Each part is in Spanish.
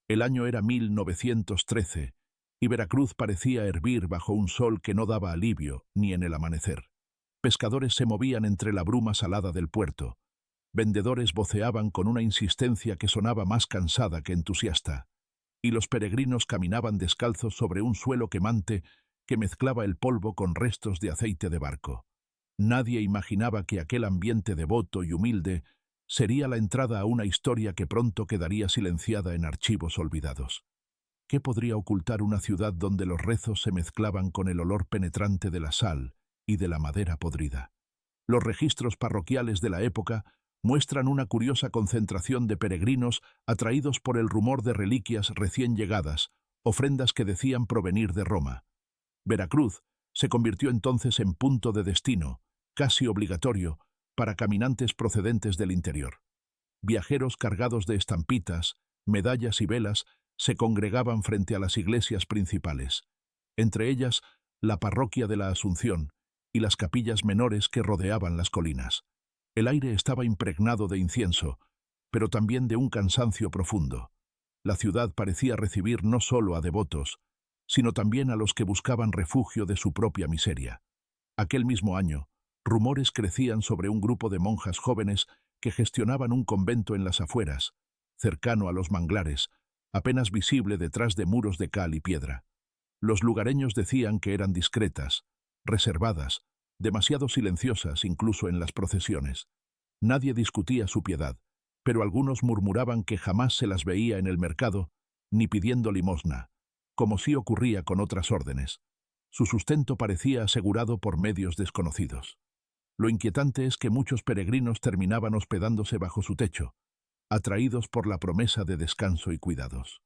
El año era 1913, y Veracruz parecía hervir bajo un sol que no daba alivio ni en el amanecer. Pescadores se movían entre la bruma salada del puerto. Vendedores voceaban con una insistencia que sonaba más cansada que entusiasta, y los peregrinos caminaban descalzos sobre un suelo quemante que mezclaba el polvo con restos de aceite de barco. Nadie imaginaba que aquel ambiente devoto y humilde sería la entrada a una historia que pronto quedaría silenciada en archivos olvidados. ¿Qué podría ocultar una ciudad donde los rezos se mezclaban con el olor penetrante de la sal y de la madera podrida? Los registros parroquiales de la época muestran una curiosa concentración de peregrinos atraídos por el rumor de reliquias recién llegadas, ofrendas que decían provenir de Roma. Veracruz se convirtió entonces en punto de destino, casi obligatorio, para caminantes procedentes del interior. Viajeros cargados de estampitas, medallas y velas se congregaban frente a las iglesias principales, entre ellas la parroquia de la Asunción y las capillas menores que rodeaban las colinas. El aire estaba impregnado de incienso, pero también de un cansancio profundo. La ciudad parecía recibir no solo a devotos, sino también a los que buscaban refugio de su propia miseria. Aquel mismo año, rumores crecían sobre un grupo de monjas jóvenes que gestionaban un convento en las afueras, cercano a los manglares, apenas visible detrás de muros de cal y piedra. Los lugareños decían que eran discretas, reservadas, demasiado silenciosas incluso en las procesiones. Nadie discutía su piedad, pero algunos murmuraban que jamás se las veía en el mercado, ni pidiendo limosna, como sí ocurría con otras órdenes. Su sustento parecía asegurado por medios desconocidos. Lo inquietante es que muchos peregrinos terminaban hospedándose bajo su techo, atraídos por la promesa de descanso y cuidados.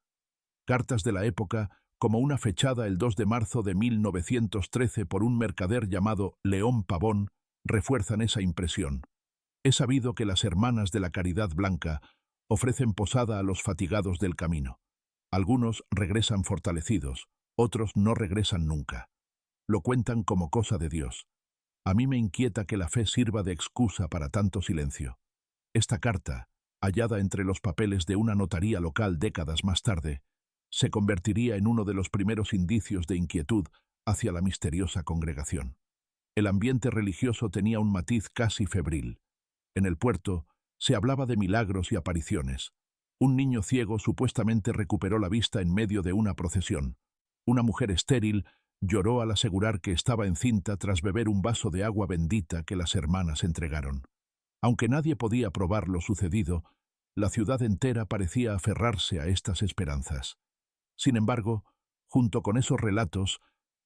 Cartas de la época, como una fechada el 2 de marzo de 1913 por un mercader llamado León Pavón, refuerzan esa impresión. Es sabido que las Hermanas de la Caridad Blanca ofrecen posada a los fatigados del camino. Algunos regresan fortalecidos, otros no regresan nunca. Lo cuentan como cosa de Dios. A mí me inquieta que la fe sirva de excusa para tanto silencio. Esta carta, hallada entre los papeles de una notaría local décadas más tarde, se convertiría en uno de los primeros indicios de inquietud hacia la misteriosa congregación. El ambiente religioso tenía un matiz casi febril. En el puerto se hablaba de milagros y apariciones. Un niño ciego supuestamente recuperó la vista en medio de una procesión. Una mujer estéril lloró al asegurar que estaba encinta tras beber un vaso de agua bendita que las hermanas entregaron. Aunque nadie podía probar lo sucedido, la ciudad entera parecía aferrarse a estas esperanzas. Sin embargo, junto con esos relatos,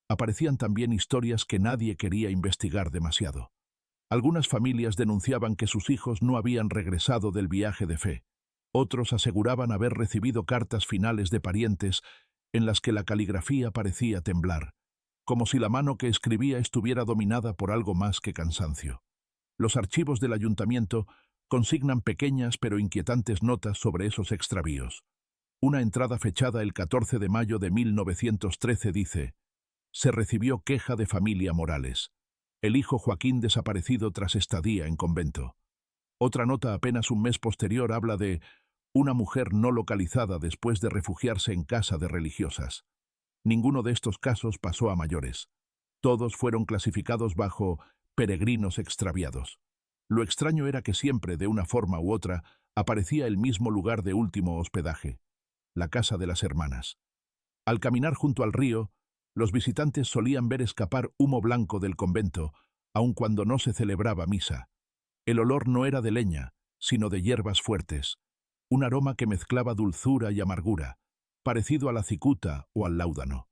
aparecían también historias que nadie quería investigar demasiado. Algunas familias denunciaban que sus hijos no habían regresado del viaje de fe. Otros aseguraban haber recibido cartas finales de parientes en las que la caligrafía parecía temblar, como si la mano que escribía estuviera dominada por algo más que cansancio. Los archivos del ayuntamiento consignan pequeñas pero inquietantes notas sobre esos extravíos. Una entrada fechada el 14 de mayo de 1913 dice: «Se recibió queja de familia Morales. El hijo Joaquín desaparecido tras estadía en convento». Otra nota apenas un mes posterior habla de una mujer no localizada después de refugiarse en casa de religiosas. Ninguno de estos casos pasó a mayores. Todos fueron clasificados bajo peregrinos extraviados. Lo extraño era que siempre, de una forma u otra, aparecía el mismo lugar de último hospedaje: la casa de las hermanas. Al caminar junto al río, los visitantes solían ver escapar humo blanco del convento, aun cuando no se celebraba misa. El olor no era de leña, sino de hierbas fuertes, un aroma que mezclaba dulzura y amargura, parecido a la cicuta o al láudano.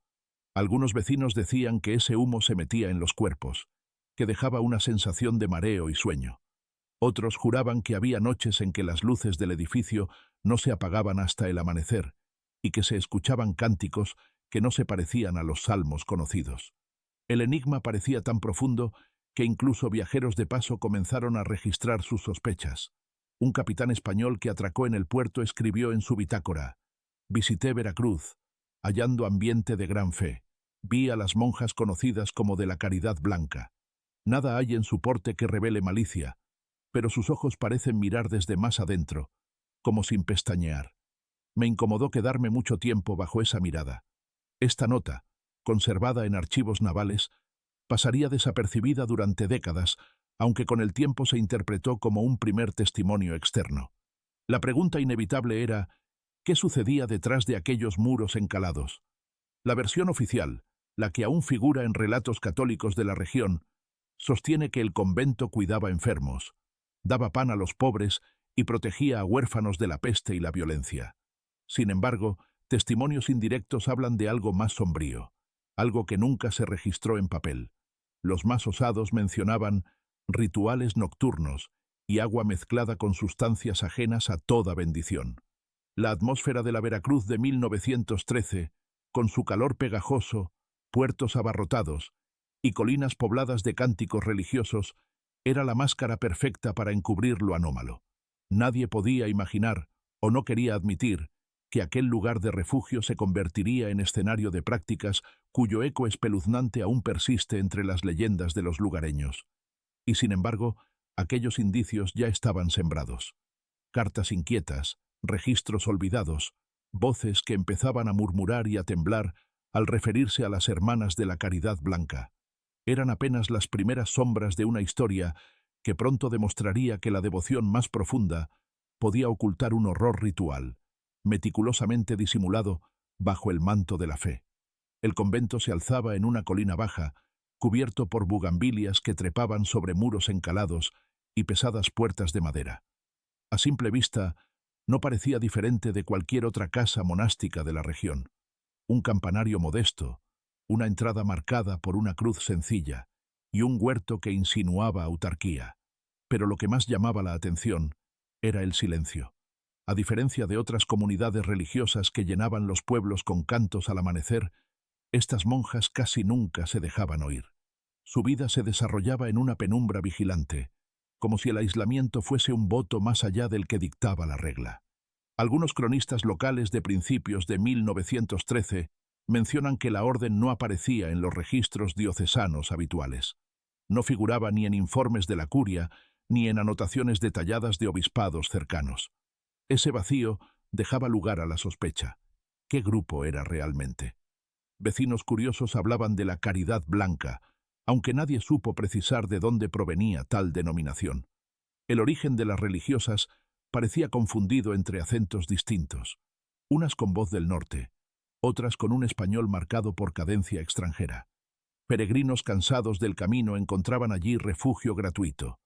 Algunos vecinos decían que ese humo se metía en los cuerpos, que dejaba una sensación de mareo y sueño. Otros juraban que había noches en que las luces del edificio no se apagaban hasta el amanecer y que se escuchaban cánticos que no se parecían a los salmos conocidos. El enigma parecía tan profundo que incluso viajeros de paso comenzaron a registrar sus sospechas. Un capitán español que atracó en el puerto escribió en su bitácora: «Visité Veracruz, hallando ambiente de gran fe. Vi a las monjas conocidas como de la Caridad Blanca. Nada hay en su porte que revele malicia, pero sus ojos parecen mirar desde más adentro, como sin pestañear. Me incomodó quedarme mucho tiempo bajo esa mirada. Esta nota, conservada en archivos navales, pasaría desapercibida durante décadas, aunque con el tiempo se interpretó como un primer testimonio externo. La pregunta inevitable era, ¿qué sucedía detrás de aquellos muros encalados? La versión oficial, la que aún figura en relatos católicos de la región, sostiene que el convento cuidaba enfermos, daba pan a los pobres y protegía a huérfanos de la peste y la violencia. Sin embargo, testimonios indirectos hablan de algo más sombrío, algo que nunca se registró en papel. Los más osados mencionaban rituales nocturnos y agua mezclada con sustancias ajenas a toda bendición. La atmósfera de la Veracruz de 1913, con su calor pegajoso, puertos abarrotados y colinas pobladas de cánticos religiosos, era la máscara perfecta para encubrir lo anómalo. Nadie podía imaginar, o no quería admitir, que aquel lugar de refugio se convertiría en escenario de prácticas cuyo eco espeluznante aún persiste entre las leyendas de los lugareños. Y sin embargo, aquellos indicios ya estaban sembrados. Cartas inquietas, registros olvidados, voces que empezaban a murmurar y a temblar al referirse a las hermanas de la Caridad Blanca. Eran apenas las primeras sombras de una historia que pronto demostraría que la devoción más profunda podía ocultar un horror ritual, meticulosamente disimulado bajo el manto de la fe. El convento se alzaba en una colina baja, cubierto por bugambilias que trepaban sobre muros encalados y pesadas puertas de madera. A simple vista, no parecía diferente de cualquier otra casa monástica de la región. Un campanario modesto, una entrada marcada por una cruz sencilla y un huerto que insinuaba autarquía. Pero lo que más llamaba la atención era el silencio. A diferencia de otras comunidades religiosas que llenaban los pueblos con cantos al amanecer, estas monjas casi nunca se dejaban oír. Su vida se desarrollaba en una penumbra vigilante, como si el aislamiento fuese un voto más allá del que dictaba la regla. Algunos cronistas locales de principios de 1913 mencionan que la orden no aparecía en los registros diocesanos habituales. No figuraba ni en informes de la curia, ni en anotaciones detalladas de obispados cercanos. Ese vacío dejaba lugar a la sospecha. ¿Qué grupo era realmente? Vecinos curiosos hablaban de la Caridad Blanca, aunque nadie supo precisar de dónde provenía tal denominación. El origen de las religiosas parecía confundido entre acentos distintos, unas con voz del norte, otras con un español marcado por cadencia extranjera. Peregrinos cansados del camino encontraban allí refugio gratuito.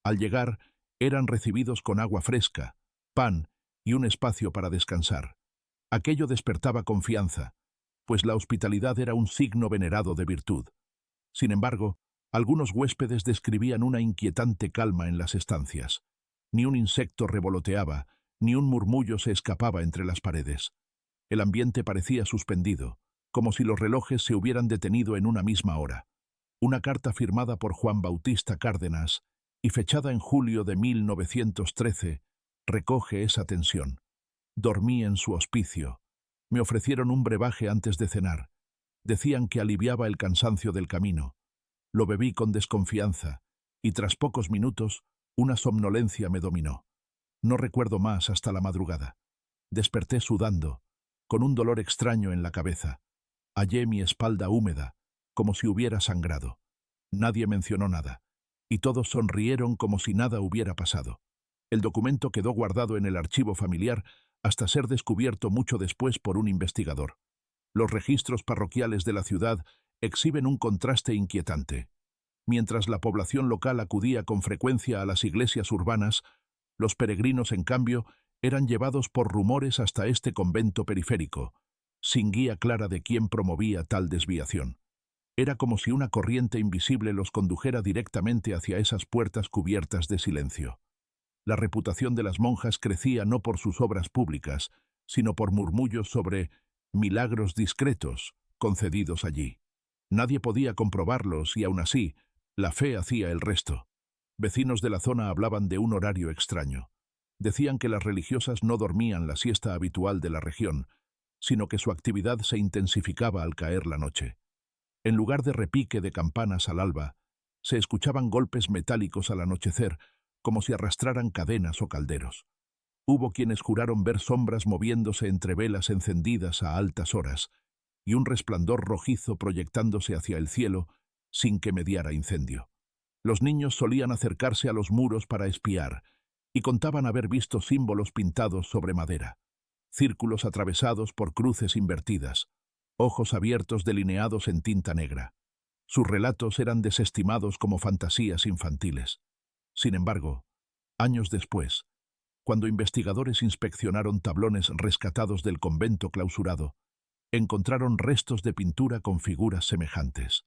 Al llegar, eran recibidos con agua fresca, pan y un espacio para descansar. Aquello despertaba confianza, pues la hospitalidad era un signo venerado de virtud. Sin embargo, algunos huéspedes describían una inquietante calma en las estancias. Ni un insecto revoloteaba, ni un murmullo se escapaba entre las paredes. El ambiente parecía suspendido, como si los relojes se hubieran detenido en una misma hora. Una carta firmada por Juan Bautista Cárdenas y fechada en julio de 1913 recoge esa tensión. Dormí en su hospicio. Me ofrecieron un brebaje antes de cenar. Decían que aliviaba el cansancio del camino. Lo bebí con desconfianza, y tras pocos minutos, una somnolencia me dominó. No recuerdo más hasta la madrugada. Desperté sudando, con un dolor extraño en la cabeza. Hallé mi espalda húmeda, como si hubiera sangrado. Nadie mencionó nada, y todos sonrieron como si nada hubiera pasado. El documento quedó guardado en el archivo familiar hasta ser descubierto mucho después por un investigador. Los registros parroquiales de la ciudad exhiben un contraste inquietante. Mientras la población local acudía con frecuencia a las iglesias urbanas, los peregrinos, en cambio, eran llevados por rumores hasta este convento periférico, sin guía clara de quién promovía tal desviación. Era como si una corriente invisible los condujera directamente hacia esas puertas cubiertas de silencio. La reputación de las monjas crecía no por sus obras públicas, sino por murmullos sobre milagros discretos concedidos allí. Nadie podía comprobarlos y aún así, la fe hacía el resto. Vecinos de la zona hablaban de un horario extraño. Decían que las religiosas no dormían la siesta habitual de la región, sino que su actividad se intensificaba al caer la noche. En lugar de repique de campanas al alba, se escuchaban golpes metálicos al anochecer, como si arrastraran cadenas o calderos. Hubo quienes juraron ver sombras moviéndose entre velas encendidas a altas horas y un resplandor rojizo proyectándose hacia el cielo sin que mediara incendio. Los niños solían acercarse a los muros para espiar y contaban haber visto símbolos pintados sobre madera, círculos atravesados por cruces invertidas, ojos abiertos delineados en tinta negra. Sus relatos eran desestimados como fantasías infantiles. Sin embargo, años después, cuando investigadores inspeccionaron tablones rescatados del convento clausurado, encontraron restos de pintura con figuras semejantes.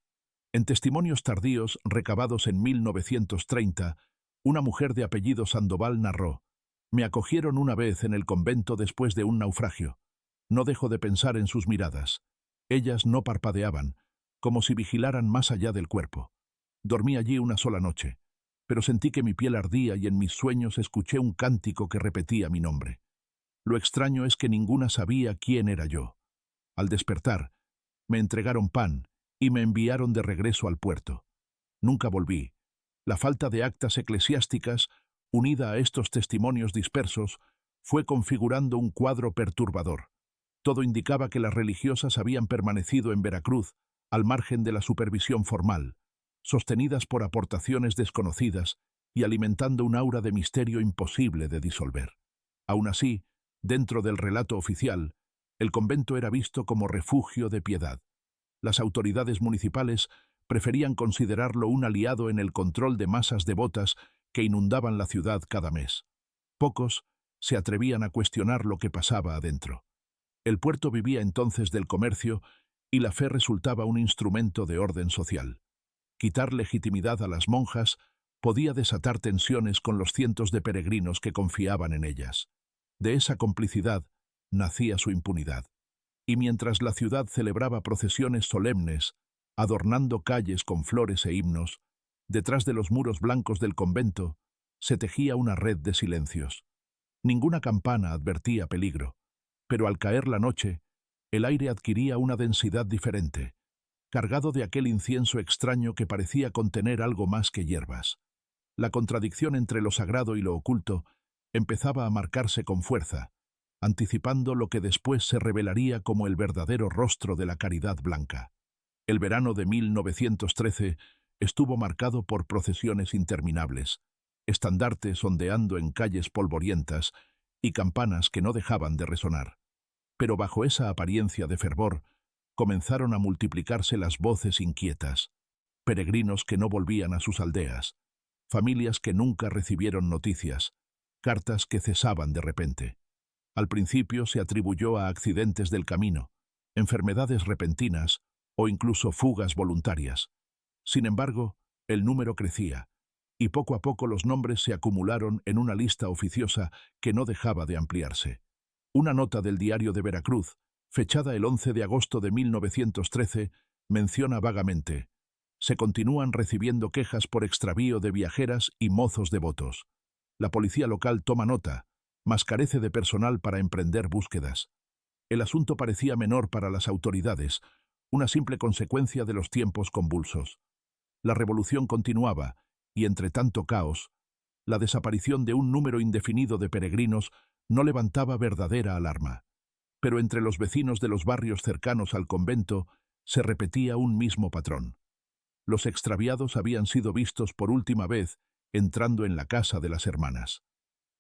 En testimonios tardíos recabados en 1930, una mujer de apellido Sandoval narró: «Me acogieron una vez en el convento después de un naufragio. No dejo de pensar en sus miradas. Ellas no parpadeaban, como si vigilaran más allá del cuerpo. Dormí allí una sola noche, pero sentí que mi piel ardía y en mis sueños escuché un cántico que repetía mi nombre. Lo extraño es que ninguna sabía quién era yo. Al despertar, me entregaron pan y me enviaron de regreso al puerto. Nunca volví. La falta de actas eclesiásticas, unida a estos testimonios dispersos, fue configurando un cuadro perturbador. Todo indicaba que las religiosas habían permanecido en Veracruz, al margen de la supervisión formal, sostenidas por aportaciones desconocidas y alimentando un aura de misterio imposible de disolver. Aún así, dentro del relato oficial, el convento era visto como refugio de piedad. Las autoridades municipales preferían considerarlo un aliado en el control de masas devotas que inundaban la ciudad cada mes. Pocos se atrevían a cuestionar lo que pasaba adentro. El puerto vivía entonces del comercio y la fe resultaba un instrumento de orden social. Quitar legitimidad a las monjas podía desatar tensiones con los cientos de peregrinos que confiaban en ellas. De esa complicidad nacía su impunidad. Y mientras la ciudad celebraba procesiones solemnes, adornando calles con flores e himnos, detrás de los muros blancos del convento se tejía una red de silencios. Ninguna campana advertía peligro, pero al caer la noche, el aire adquiría una densidad diferente, cargado de aquel incienso extraño que parecía contener algo más que hierbas. La contradicción entre lo sagrado y lo oculto empezaba a marcarse con fuerza, anticipando lo que después se revelaría como el verdadero rostro de la caridad blanca. El verano de 1913 estuvo marcado por procesiones interminables, estandartes ondeando en calles polvorientas y campanas que no dejaban de resonar. Pero bajo esa apariencia de fervor, comenzaron a multiplicarse las voces inquietas, peregrinos que no volvían a sus aldeas, familias que nunca recibieron noticias, cartas que cesaban de repente. Al principio se atribuyó a accidentes del camino, enfermedades repentinas o incluso fugas voluntarias. Sin embargo, el número crecía, y poco a poco los nombres se acumularon en una lista oficiosa que no dejaba de ampliarse. Una nota del Diario de Veracruz, fechada el 11 de agosto de 1913, menciona vagamente: «Se continúan recibiendo quejas por extravío de viajeras y mozos devotos. La policía local toma nota, mas carece de personal para emprender búsquedas». El asunto parecía menor para las autoridades, una simple consecuencia de los tiempos convulsos. La revolución continuaba, y entre tanto caos, la desaparición de un número indefinido de peregrinos no levantaba verdadera alarma. Pero entre los vecinos de los barrios cercanos al convento se repetía un mismo patrón. Los extraviados habían sido vistos por última vez entrando en la casa de las hermanas.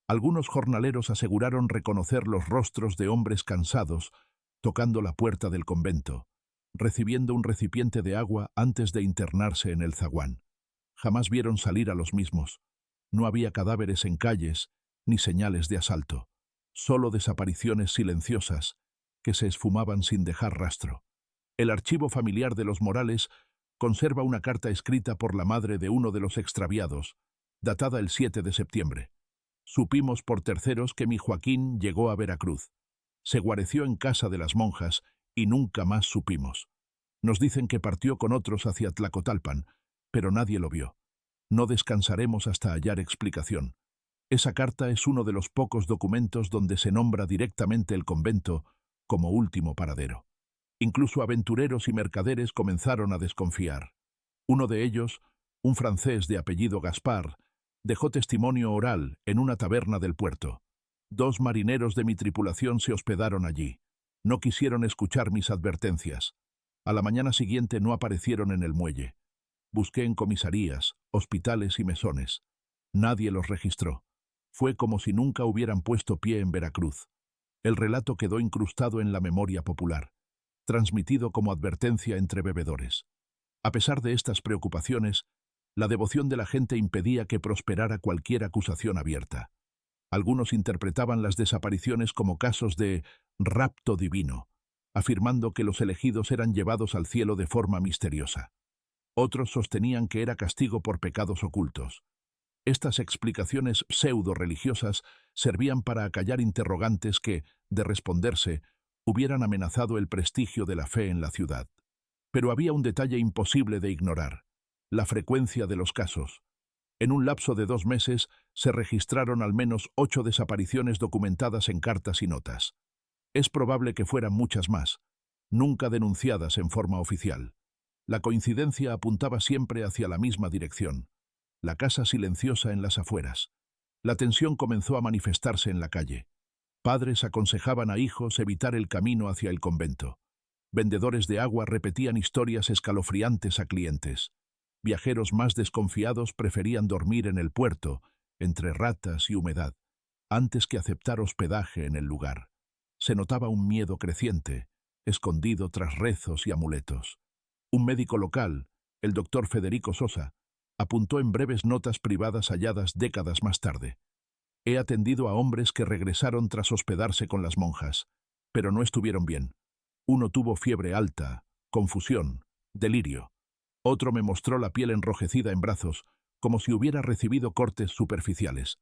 Algunos jornaleros aseguraron reconocer los rostros de hombres cansados tocando la puerta del convento, recibiendo un recipiente de agua antes de internarse en el zaguán. Jamás vieron salir a los mismos. No había cadáveres en calles, ni señales de asalto, solo desapariciones silenciosas que se esfumaban sin dejar rastro. El archivo familiar de los Morales conserva una carta escrita por la madre de uno de los extraviados, datada el 7 de septiembre. «Supimos por terceros que mi Joaquín llegó a Veracruz. Se guareció en casa de las monjas y nunca más supimos. Nos dicen que partió con otros hacia Tlacotalpan, pero nadie lo vio. No descansaremos hasta hallar explicación». Esa carta es uno de los pocos documentos donde se nombra directamente el convento como último paradero. Incluso aventureros y mercaderes comenzaron a desconfiar. Uno de ellos, un francés de apellido Gaspar, dejó testimonio oral en una taberna del puerto. 2 marineros de mi tripulación se hospedaron allí. No quisieron escuchar mis advertencias. A la mañana siguiente no aparecieron en el muelle. Busqué en comisarías, hospitales y mesones. Nadie los registró. Fue como si nunca hubieran puesto pie en Veracruz. El relato quedó incrustado en la memoria popular, transmitido como advertencia entre bebedores. A pesar de estas preocupaciones, la devoción de la gente impedía que prosperara cualquier acusación abierta. Algunos interpretaban las desapariciones como casos de rapto divino, afirmando que los elegidos eran llevados al cielo de forma misteriosa. Otros sostenían que era castigo por pecados ocultos. Estas explicaciones pseudo-religiosas servían para acallar interrogantes que, de responderse, hubieran amenazado el prestigio de la fe en la ciudad. Pero había un detalle imposible de ignorar: la frecuencia de los casos. En un lapso de 2 meses se registraron al menos 8 desapariciones documentadas en cartas y notas. Es probable que fueran muchas más, nunca denunciadas en forma oficial. La coincidencia apuntaba siempre hacia la misma dirección: la casa silenciosa en las afueras. La tensión comenzó a manifestarse en la calle. Padres aconsejaban a hijos evitar el camino hacia el convento. Vendedores de agua repetían historias escalofriantes a clientes. Viajeros más desconfiados preferían dormir en el puerto, entre ratas y humedad, antes que aceptar hospedaje en el lugar. Se notaba un miedo creciente, escondido tras rezos y amuletos. Un médico local, el doctor Federico Sosa, apuntó en breves notas privadas halladas décadas más tarde: he atendido a hombres que regresaron tras hospedarse con las monjas, pero no estuvieron bien. Uno tuvo fiebre alta, confusión, delirio. Otro me mostró la piel enrojecida en brazos, como si hubiera recibido cortes superficiales.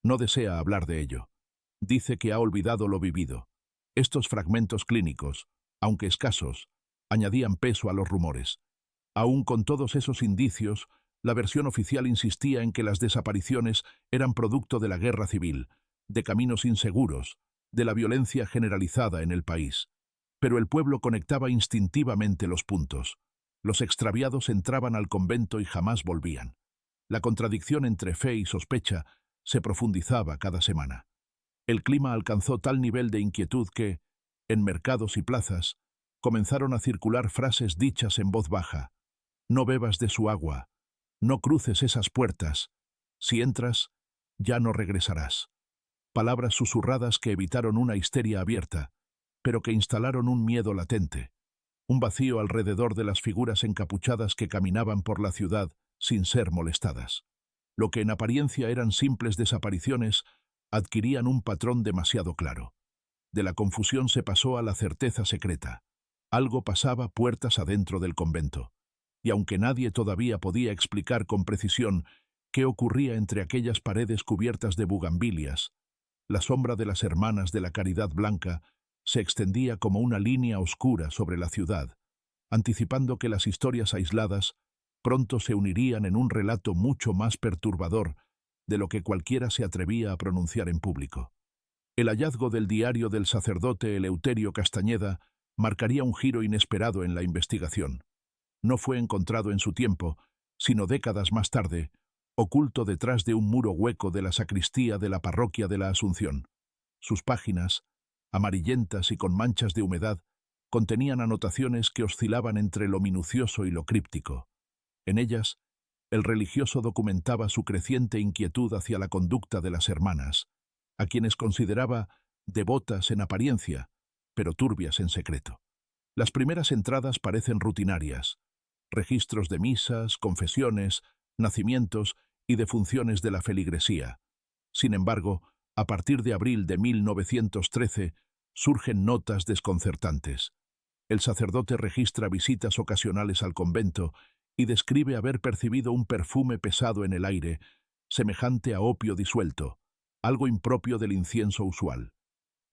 No desea hablar de ello. Dice que ha olvidado lo vivido. Estos fragmentos clínicos, aunque escasos, añadían peso a los rumores. Aún con todos esos indicios, la versión oficial insistía en que las desapariciones eran producto de la guerra civil, de caminos inseguros, de la violencia generalizada en el país. Pero el pueblo conectaba instintivamente los puntos. Los extraviados entraban al convento y jamás volvían. La contradicción entre fe y sospecha se profundizaba cada semana. El clima alcanzó tal nivel de inquietud que, en mercados y plazas, comenzaron a circular frases dichas en voz baja: no bebas de su agua, no cruces esas puertas, si entras, ya no regresarás. Palabras susurradas que evitaron una histeria abierta, pero que instalaron un miedo latente, un vacío alrededor de las figuras encapuchadas que caminaban por la ciudad sin ser molestadas. Lo que en apariencia eran simples desapariciones adquirían un patrón demasiado claro. De la confusión se pasó a la certeza secreta. Algo pasaba puertas adentro del convento, y aunque nadie todavía podía explicar con precisión qué ocurría entre aquellas paredes cubiertas de bugambilias, la sombra de las hermanas de la Caridad Blanca se extendía como una línea oscura sobre la ciudad, anticipando que las historias aisladas pronto se unirían en un relato mucho más perturbador de lo que cualquiera se atrevía a pronunciar en público. El hallazgo del diario del sacerdote Eleuterio Castañeda marcaría un giro inesperado en la investigación. No fue encontrado en su tiempo, sino décadas más tarde, oculto detrás de un muro hueco de la sacristía de la parroquia de la Asunción. Sus páginas, amarillentas y con manchas de humedad, contenían anotaciones que oscilaban entre lo minucioso y lo críptico. En ellas, el religioso documentaba su creciente inquietud hacia la conducta de las hermanas, a quienes consideraba devotas en apariencia, pero turbias en secreto. Las primeras entradas parecen rutinarias: registros de misas, confesiones, nacimientos y defunciones de la feligresía. Sin embargo, a partir de abril de 1913, surgen notas desconcertantes. El sacerdote registra visitas ocasionales al convento y describe haber percibido un perfume pesado en el aire, semejante a opio disuelto, algo impropio del incienso usual.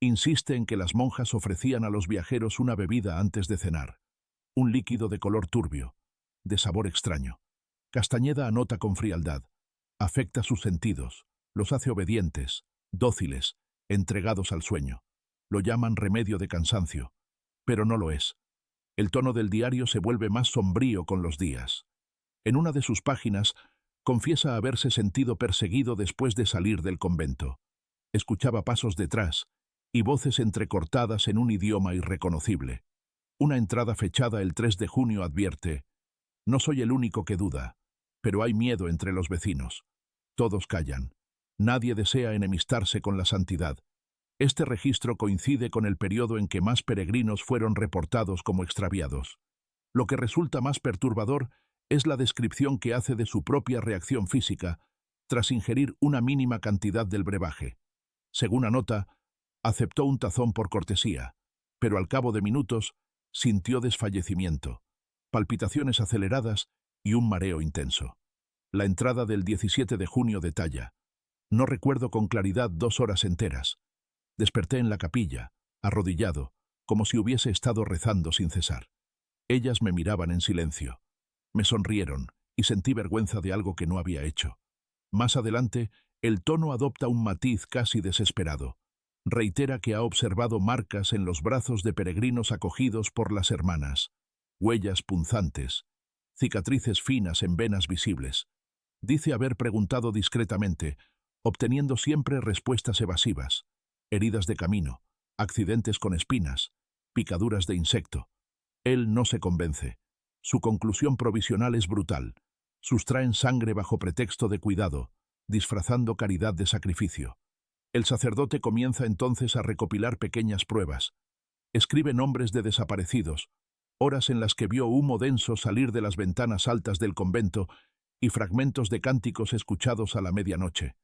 Insiste en que las monjas ofrecían a los viajeros una bebida antes de cenar, un líquido de color turbio, de sabor extraño. Castañeda anota con frialdad: afecta sus sentidos, los hace obedientes, dóciles, entregados al sueño. Lo llaman remedio de cansancio, pero no lo es. El tono del diario se vuelve más sombrío con los días. En una de sus páginas confiesa haberse sentido perseguido después de salir del convento. Escuchaba pasos detrás y voces entrecortadas en un idioma irreconocible. Una entrada fechada el 3 de junio advierte: no soy el único que duda, pero hay miedo entre los vecinos. Todos callan. Nadie desea enemistarse con la santidad. Este registro coincide con el periodo en que más peregrinos fueron reportados como extraviados. Lo que resulta más perturbador es la descripción que hace de su propia reacción física tras ingerir una mínima cantidad del brebaje. Según anota, aceptó un tazón por cortesía, pero al cabo de minutos sintió desfallecimiento, palpitaciones aceleradas y un mareo intenso. La entrada del 17 de junio detalla: no recuerdo con claridad 2 horas enteras. Desperté en la capilla, arrodillado, como si hubiese estado rezando sin cesar. Ellas me miraban en silencio. Me sonrieron y sentí vergüenza de algo que no había hecho. Más adelante, el tono adopta un matiz casi desesperado. Reitera que ha observado marcas en los brazos de peregrinos acogidos por las hermanas, huellas punzantes, cicatrices finas en venas visibles. Dice haber preguntado discretamente, obteniendo siempre respuestas evasivas: heridas de camino, accidentes con espinas, picaduras de insecto. Él no se convence. Su conclusión provisional es brutal. Sustraen sangre bajo pretexto de cuidado, disfrazando caridad de sacrificio. El sacerdote comienza entonces a recopilar pequeñas pruebas. Escribe nombres de desaparecidos, horas en las que vio humo denso salir de las ventanas altas del convento y fragmentos de cánticos escuchados a la medianoche.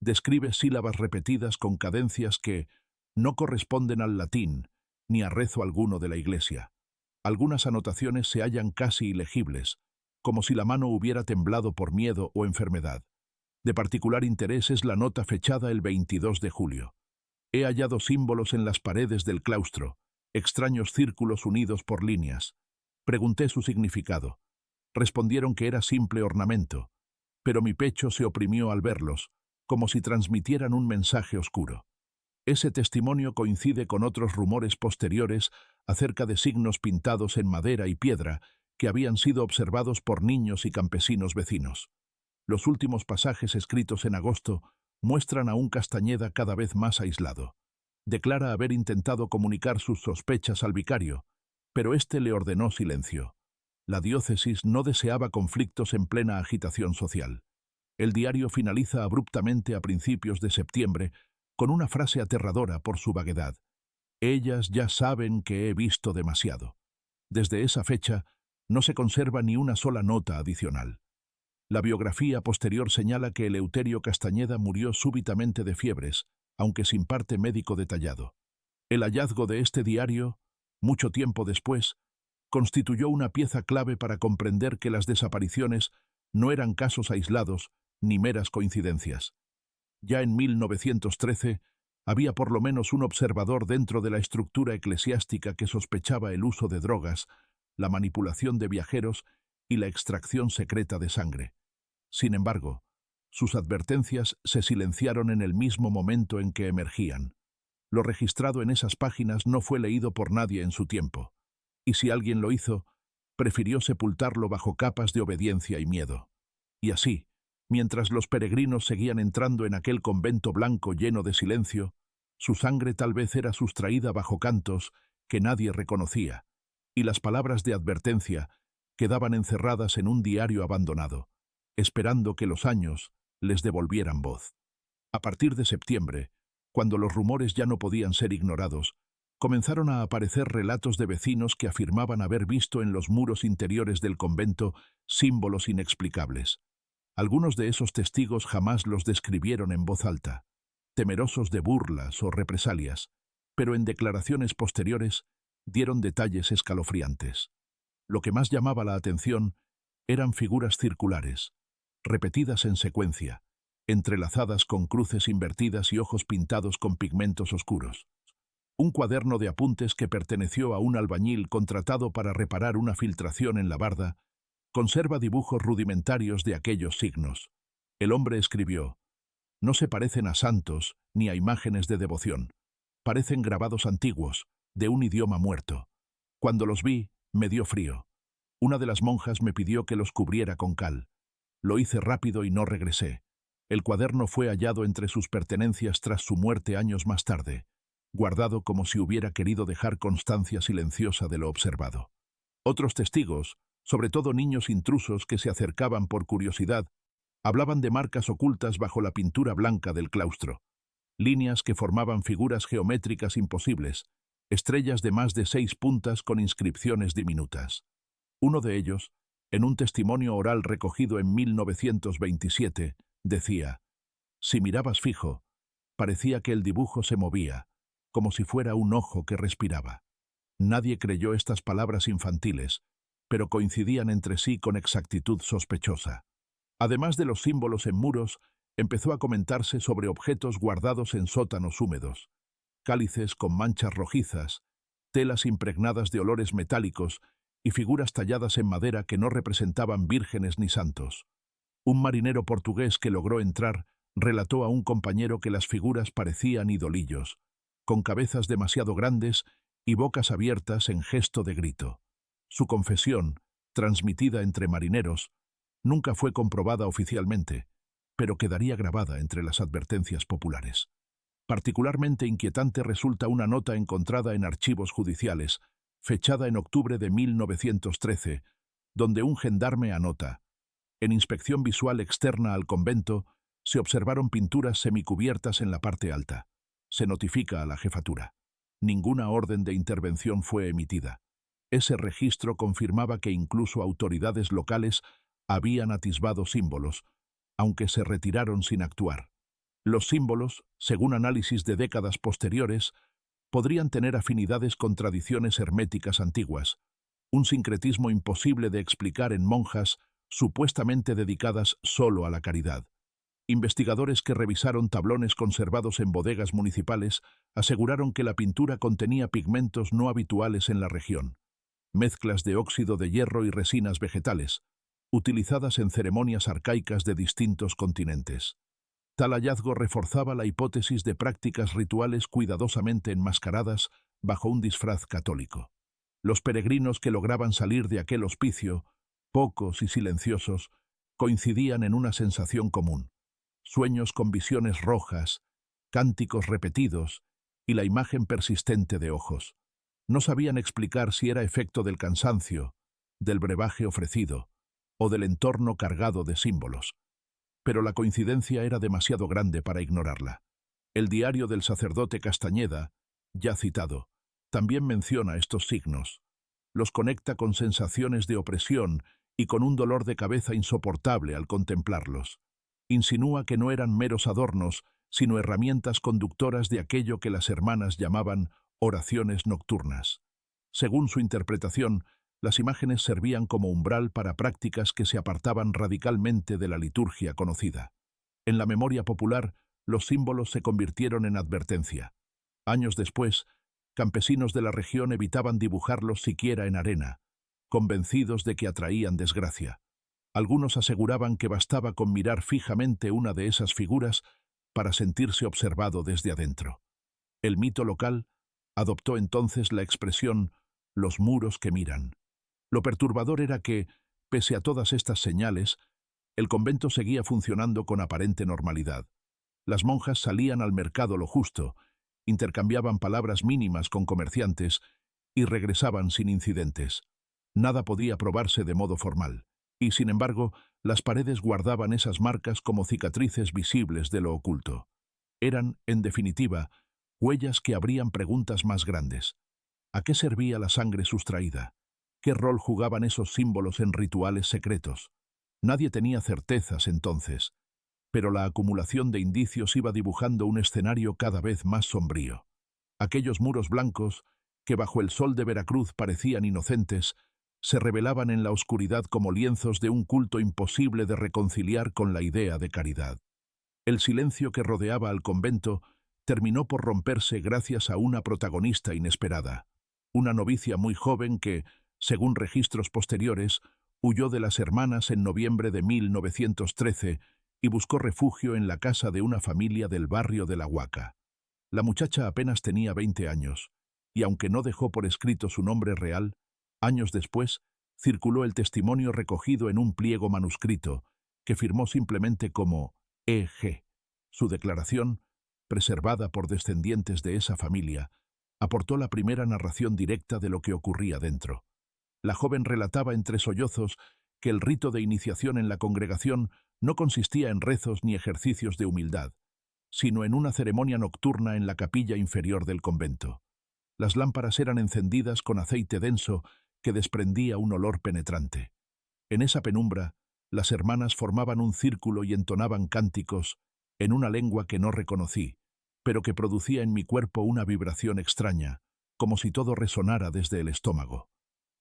Describe sílabas repetidas con cadencias que no corresponden al latín ni a rezo alguno de la Iglesia. Algunas anotaciones se hallan casi ilegibles, como si la mano hubiera temblado por miedo o enfermedad. De particular interés es la nota fechada el 22 de julio. He hallado símbolos en las paredes del claustro, extraños círculos unidos por líneas. Pregunté su significado. Respondieron que era simple ornamento, pero mi pecho se oprimió al verlos, como si transmitieran un mensaje oscuro. Ese testimonio coincide con otros rumores posteriores acerca de signos pintados en madera y piedra que habían sido observados por niños y campesinos vecinos. Los últimos pasajes escritos en agosto muestran a un Castañeda cada vez más aislado. Declara haber intentado comunicar sus sospechas al vicario, pero éste le ordenó silencio. La diócesis no deseaba conflictos en plena agitación social. El diario finaliza abruptamente a principios de septiembre con una frase aterradora por su vaguedad: ellas ya saben que he visto demasiado. Desde esa fecha no se conserva ni una sola nota adicional. La biografía posterior señala que Eleuterio Castañeda murió súbitamente de fiebres, aunque sin parte médico detallado. El hallazgo de este diario, mucho tiempo después, constituyó una pieza clave para comprender que las desapariciones no eran casos aislados ni meras coincidencias. Ya en 1913 había por lo menos un observador dentro de la estructura eclesiástica que sospechaba el uso de drogas, la manipulación de viajeros y la extracción secreta de sangre. Sin embargo, sus advertencias se silenciaron en el mismo momento en que emergían. Lo registrado en esas páginas no fue leído por nadie en su tiempo, y si alguien lo hizo, prefirió sepultarlo bajo capas de obediencia y miedo. Y así, mientras los peregrinos seguían entrando en aquel convento blanco lleno de silencio, su sangre tal vez era sustraída bajo cantos que nadie reconocía, y las palabras de advertencia quedaban encerradas en un diario abandonado, esperando que los años les devolvieran voz. A partir de septiembre, cuando los rumores ya no podían ser ignorados, comenzaron a aparecer relatos de vecinos que afirmaban haber visto en los muros interiores del convento símbolos inexplicables. Algunos de esos testigos jamás los describieron en voz alta, temerosos de burlas o represalias, pero en declaraciones posteriores dieron detalles escalofriantes. Lo que más llamaba la atención eran figuras circulares, repetidas en secuencia, entrelazadas con cruces invertidas y ojos pintados con pigmentos oscuros. Un cuaderno de apuntes que perteneció a un albañil contratado para reparar una filtración en la barda conserva dibujos rudimentarios de aquellos signos. El hombre escribió: no se parecen a santos ni a imágenes de devoción. Parecen grabados antiguos, de un idioma muerto. Cuando los vi, me dio frío. Una de las monjas me pidió que los cubriera con cal. Lo hice rápido y no regresé. El cuaderno fue hallado entre sus pertenencias tras su muerte años más tarde, guardado como si hubiera querido dejar constancia silenciosa de lo observado. Otros testigos, sobre todo niños intrusos que se acercaban por curiosidad, hablaban de marcas ocultas bajo la pintura blanca del claustro, líneas que formaban figuras geométricas imposibles, estrellas de más de 6 puntas con inscripciones diminutas. Uno de ellos, en un testimonio oral recogido en 1927, decía: «Si mirabas fijo, parecía que el dibujo se movía, como si fuera un ojo que respiraba». Nadie creyó estas palabras infantiles, pero coincidían entre sí con exactitud sospechosa. Además de los símbolos en muros, empezó a comentarse sobre objetos guardados en sótanos húmedos, cálices con manchas rojizas, telas impregnadas de olores metálicos y figuras talladas en madera que no representaban vírgenes ni santos. Un marinero portugués que logró entrar relató a un compañero que las figuras parecían idolillos, con cabezas demasiado grandes y bocas abiertas en gesto de grito. Su confesión, transmitida entre marineros, nunca fue comprobada oficialmente, pero quedaría grabada entre las advertencias populares. Particularmente inquietante resulta una nota encontrada en archivos judiciales, fechada en octubre de 1913, donde un gendarme anota: «En inspección visual externa al convento se observaron pinturas semicubiertas en la parte alta. Se notifica a la jefatura. Ninguna orden de intervención fue emitida». Ese registro confirmaba que incluso autoridades locales habían atisbado símbolos, aunque se retiraron sin actuar. Los símbolos, según análisis de décadas posteriores, podrían tener afinidades con tradiciones herméticas antiguas, un sincretismo imposible de explicar en monjas supuestamente dedicadas solo a la caridad. Investigadores que revisaron tablones conservados en bodegas municipales aseguraron que la pintura contenía pigmentos no habituales en la región, mezclas de óxido de hierro y resinas vegetales, utilizadas en ceremonias arcaicas de distintos continentes. Tal hallazgo reforzaba la hipótesis de prácticas rituales cuidadosamente enmascaradas bajo un disfraz católico. Los peregrinos que lograban salir de aquel hospicio, pocos y silenciosos, coincidían en una sensación común: sueños con visiones rojas, cánticos repetidos y la imagen persistente de ojos. No sabían explicar si era efecto del cansancio, del brebaje ofrecido o del entorno cargado de símbolos. Pero la coincidencia era demasiado grande para ignorarla. El diario del sacerdote Castañeda, ya citado, también menciona estos signos. Los conecta con sensaciones de opresión y con un dolor de cabeza insoportable al contemplarlos. Insinúa que no eran meros adornos, sino herramientas conductoras de aquello que las hermanas llamaban oraciones nocturnas. Según su interpretación, las imágenes servían como umbral para prácticas que se apartaban radicalmente de la liturgia conocida. En la memoria popular, los símbolos se convirtieron en advertencia. Años después, campesinos de la región evitaban dibujarlos siquiera en arena, convencidos de que atraían desgracia. Algunos aseguraban que bastaba con mirar fijamente una de esas figuras para sentirse observado desde adentro. El mito local adoptó entonces la expresión «los muros que miran». Lo perturbador era que, pese a todas estas señales, el convento seguía funcionando con aparente normalidad. Las monjas salían al mercado lo justo, intercambiaban palabras mínimas con comerciantes y regresaban sin incidentes. Nada podía probarse de modo formal, y sin embargo, las paredes guardaban esas marcas como cicatrices visibles de lo oculto. Eran, en definitiva, huellas que abrían preguntas más grandes. ¿A qué servía la sangre sustraída? ¿Qué rol jugaban esos símbolos en rituales secretos? Nadie tenía certezas entonces, pero la acumulación de indicios iba dibujando un escenario cada vez más sombrío. Aquellos muros blancos, que bajo el sol de Veracruz parecían inocentes, se revelaban en la oscuridad como lienzos de un culto imposible de reconciliar con la idea de caridad. El silencio que rodeaba al convento terminó por romperse gracias a una protagonista inesperada, una novicia muy joven que, según registros posteriores, huyó de las hermanas en noviembre de 1913 y buscó refugio en la casa de una familia del barrio de La Huaca. La muchacha apenas tenía 20 años, y aunque no dejó por escrito su nombre real, años después circuló el testimonio recogido en un pliego manuscrito que firmó simplemente como E.G. Su declaración, preservada por descendientes de esa familia, aportó la primera narración directa de lo que ocurría dentro. La joven relataba entre sollozos que el rito de iniciación en la congregación no consistía en rezos ni ejercicios de humildad, sino en una ceremonia nocturna en la capilla inferior del convento. Las lámparas eran encendidas con aceite denso que desprendía un olor penetrante. En esa penumbra, las hermanas formaban un círculo y entonaban cánticos en una lengua que no reconocí, pero que producía en mi cuerpo una vibración extraña, como si todo resonara desde el estómago.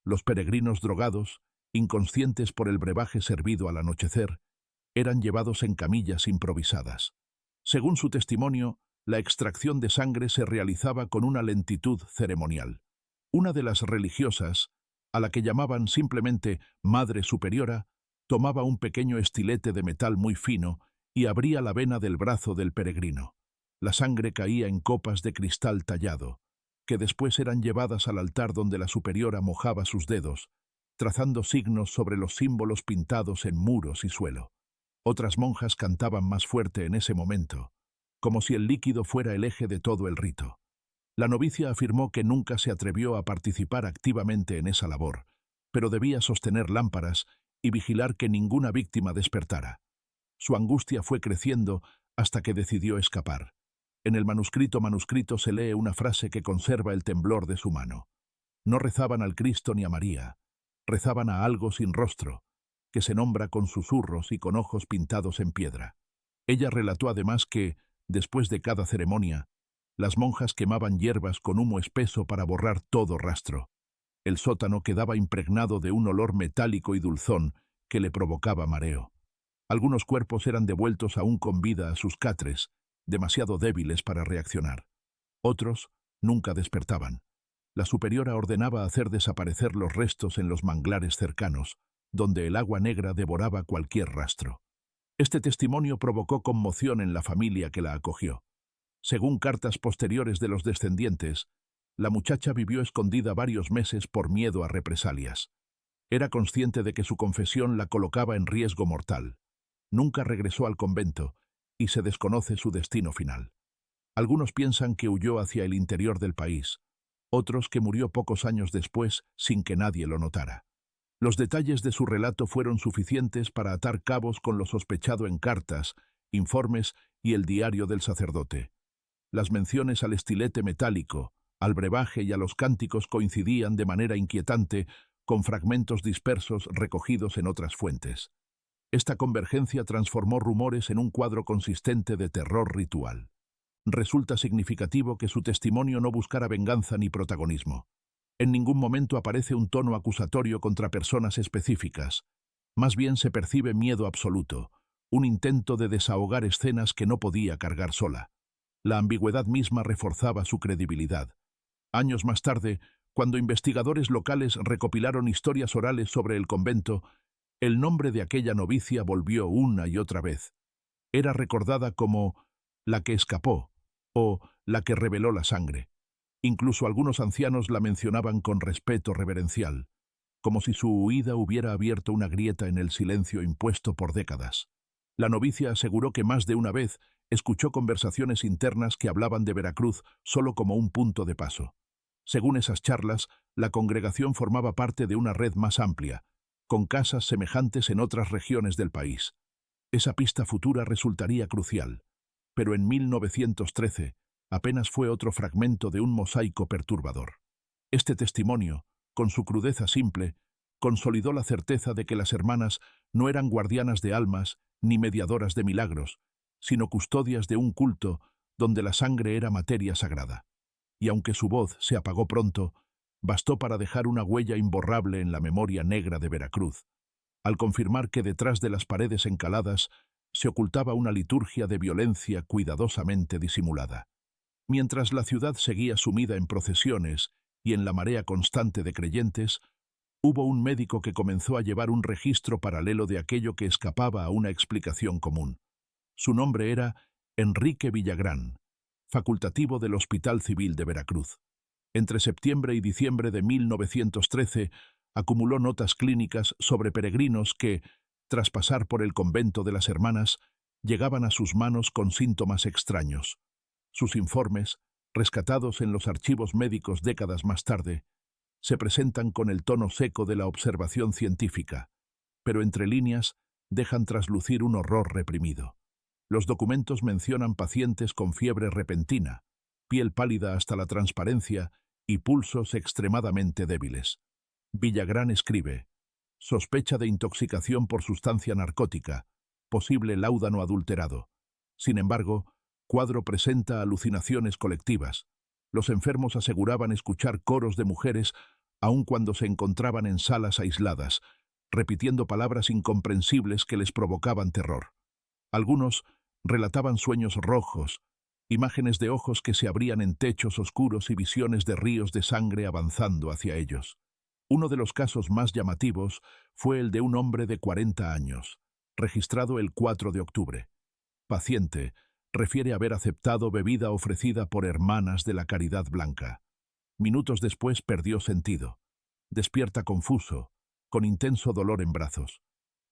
Los peregrinos drogados, inconscientes por el brebaje servido al anochecer, eran llevados en camillas improvisadas. Según su testimonio, la extracción de sangre se realizaba con una lentitud ceremonial. Una de las religiosas, a la que llamaban simplemente Madre Superiora, tomaba un pequeño estilete de metal muy fino y abría la vena del brazo del peregrino. La sangre caía en copas de cristal tallado, que después eran llevadas al altar donde la superiora mojaba sus dedos, trazando signos sobre los símbolos pintados en muros y suelo. Otras monjas cantaban más fuerte en ese momento, como si el líquido fuera el eje de todo el rito. La novicia afirmó que nunca se atrevió a participar activamente en esa labor, pero debía sostener lámparas y vigilar que ninguna víctima despertara. Su angustia fue creciendo hasta que decidió escapar. En el manuscrito se lee una frase que conserva el temblor de su mano. No rezaban al Cristo ni a María, rezaban a algo sin rostro, que se nombra con susurros y con ojos pintados en piedra. Ella relató además que, después de cada ceremonia, las monjas quemaban hierbas con humo espeso para borrar todo rastro. El sótano quedaba impregnado de un olor metálico y dulzón que le provocaba mareo. Algunos cuerpos eran devueltos aún con vida a sus catres, demasiado débiles para reaccionar. Otros nunca despertaban. La superiora ordenaba hacer desaparecer los restos en los manglares cercanos, donde el agua negra devoraba cualquier rastro. Este testimonio provocó conmoción en la familia que la acogió. Según cartas posteriores de los descendientes, la muchacha vivió escondida varios meses por miedo a represalias. Era consciente de que su confesión la colocaba en riesgo mortal. Nunca regresó al convento y se desconoce su destino final. Algunos piensan que huyó hacia el interior del país, otros que murió pocos años después sin que nadie lo notara. Los detalles de su relato fueron suficientes para atar cabos con lo sospechado en cartas, informes y el diario del sacerdote. Las menciones al estilete metálico, al brebaje y a los cánticos coincidían de manera inquietante con fragmentos dispersos recogidos en otras fuentes. Esta convergencia transformó rumores en un cuadro consistente de terror ritual. Resulta significativo que su testimonio no buscara venganza ni protagonismo. En ningún momento aparece un tono acusatorio contra personas específicas. Más bien se percibe miedo absoluto, un intento de desahogar escenas que no podía cargar sola. La ambigüedad misma reforzaba su credibilidad. Años más tarde, cuando investigadores locales recopilaron historias orales sobre el convento, el nombre de aquella novicia volvió una y otra vez. Era recordada como la que escapó o la que reveló la sangre. Incluso algunos ancianos la mencionaban con respeto reverencial, como si su huida hubiera abierto una grieta en el silencio impuesto por décadas. La novicia aseguró que más de una vez escuchó conversaciones internas que hablaban de Veracruz solo como un punto de paso. Según esas charlas, la congregación formaba parte de una red más amplia, con casas semejantes en otras regiones del país. Esa pista futura resultaría crucial, pero en 1913 apenas fue otro fragmento de un mosaico perturbador. Este testimonio, con su crudeza simple, consolidó la certeza de que las hermanas no eran guardianas de almas ni mediadoras de milagros, sino custodias de un culto donde la sangre era materia sagrada. Y aunque su voz se apagó pronto, bastó para dejar una huella imborrable en la memoria negra de Veracruz, al confirmar que detrás de las paredes encaladas se ocultaba una liturgia de violencia cuidadosamente disimulada. Mientras la ciudad seguía sumida en procesiones y en la marea constante de creyentes, hubo un médico que comenzó a llevar un registro paralelo de aquello que escapaba a una explicación común. Su nombre era Enrique Villagrán, facultativo del Hospital Civil de Veracruz. Entre septiembre y diciembre de 1913 acumuló notas clínicas sobre peregrinos que, tras pasar por el convento de las hermanas, llegaban a sus manos con síntomas extraños. Sus informes, rescatados en los archivos médicos décadas más tarde, se presentan con el tono seco de la observación científica, pero entre líneas dejan traslucir un horror reprimido. Los documentos mencionan pacientes con fiebre repentina, piel pálida hasta la transparencia y pulsos extremadamente débiles. Villagrán escribe: sospecha de intoxicación por sustancia narcótica, posible láudano adulterado. Sin embargo, cuadro presenta alucinaciones colectivas. Los enfermos aseguraban escuchar coros de mujeres aun cuando se encontraban en salas aisladas, repitiendo palabras incomprensibles que les provocaban terror. Algunos relataban sueños rojos, imágenes de ojos que se abrían en techos oscuros y visiones de ríos de sangre avanzando hacia ellos. Uno de los casos más llamativos fue el de un hombre de 40 años, registrado el 4 de octubre. Paciente refiere haber aceptado bebida ofrecida por hermanas de la Caridad Blanca. Minutos después perdió sentido. Despierta confuso, con intenso dolor en brazos.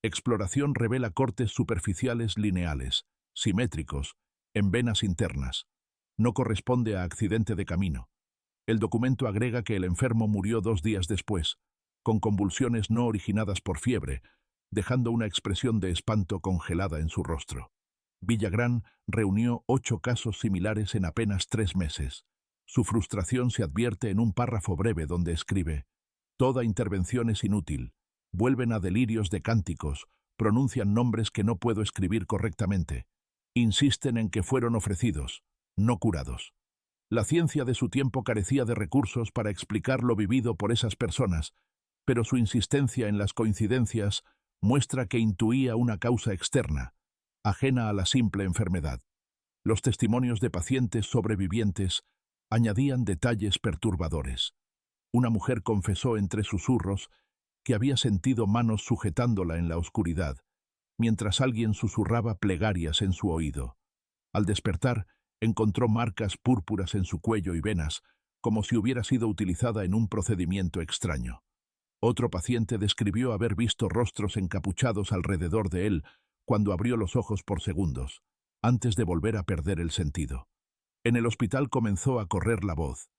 Exploración revela cortes superficiales lineales, simétricos, en venas internas. No corresponde a accidente de camino. El documento agrega que el enfermo murió 2 días después, con convulsiones no originadas por fiebre, dejando una expresión de espanto congelada en su rostro. Villagrán reunió 8 casos similares en apenas 3 meses. Su frustración se advierte en un párrafo breve donde escribe: toda intervención es inútil. Vuelven a delirios de cánticos, pronuncian nombres que no puedo escribir correctamente. Insisten en que fueron ofrecidos, no curados. La ciencia de su tiempo carecía de recursos para explicar lo vivido por esas personas, pero su insistencia en las coincidencias muestra que intuía una causa externa, ajena a la simple enfermedad. Los testimonios de pacientes sobrevivientes añadían detalles perturbadores. Una mujer confesó entre susurros que había sentido manos sujetándola en la oscuridad, mientras alguien susurraba plegarias en su oído. Al despertar, encontró marcas púrpuras en su cuello y venas, como si hubiera sido utilizada en un procedimiento extraño. Otro paciente describió haber visto rostros encapuchados alrededor de él cuando abrió los ojos por segundos, antes de volver a perder el sentido. En el hospital comenzó a correr la voz.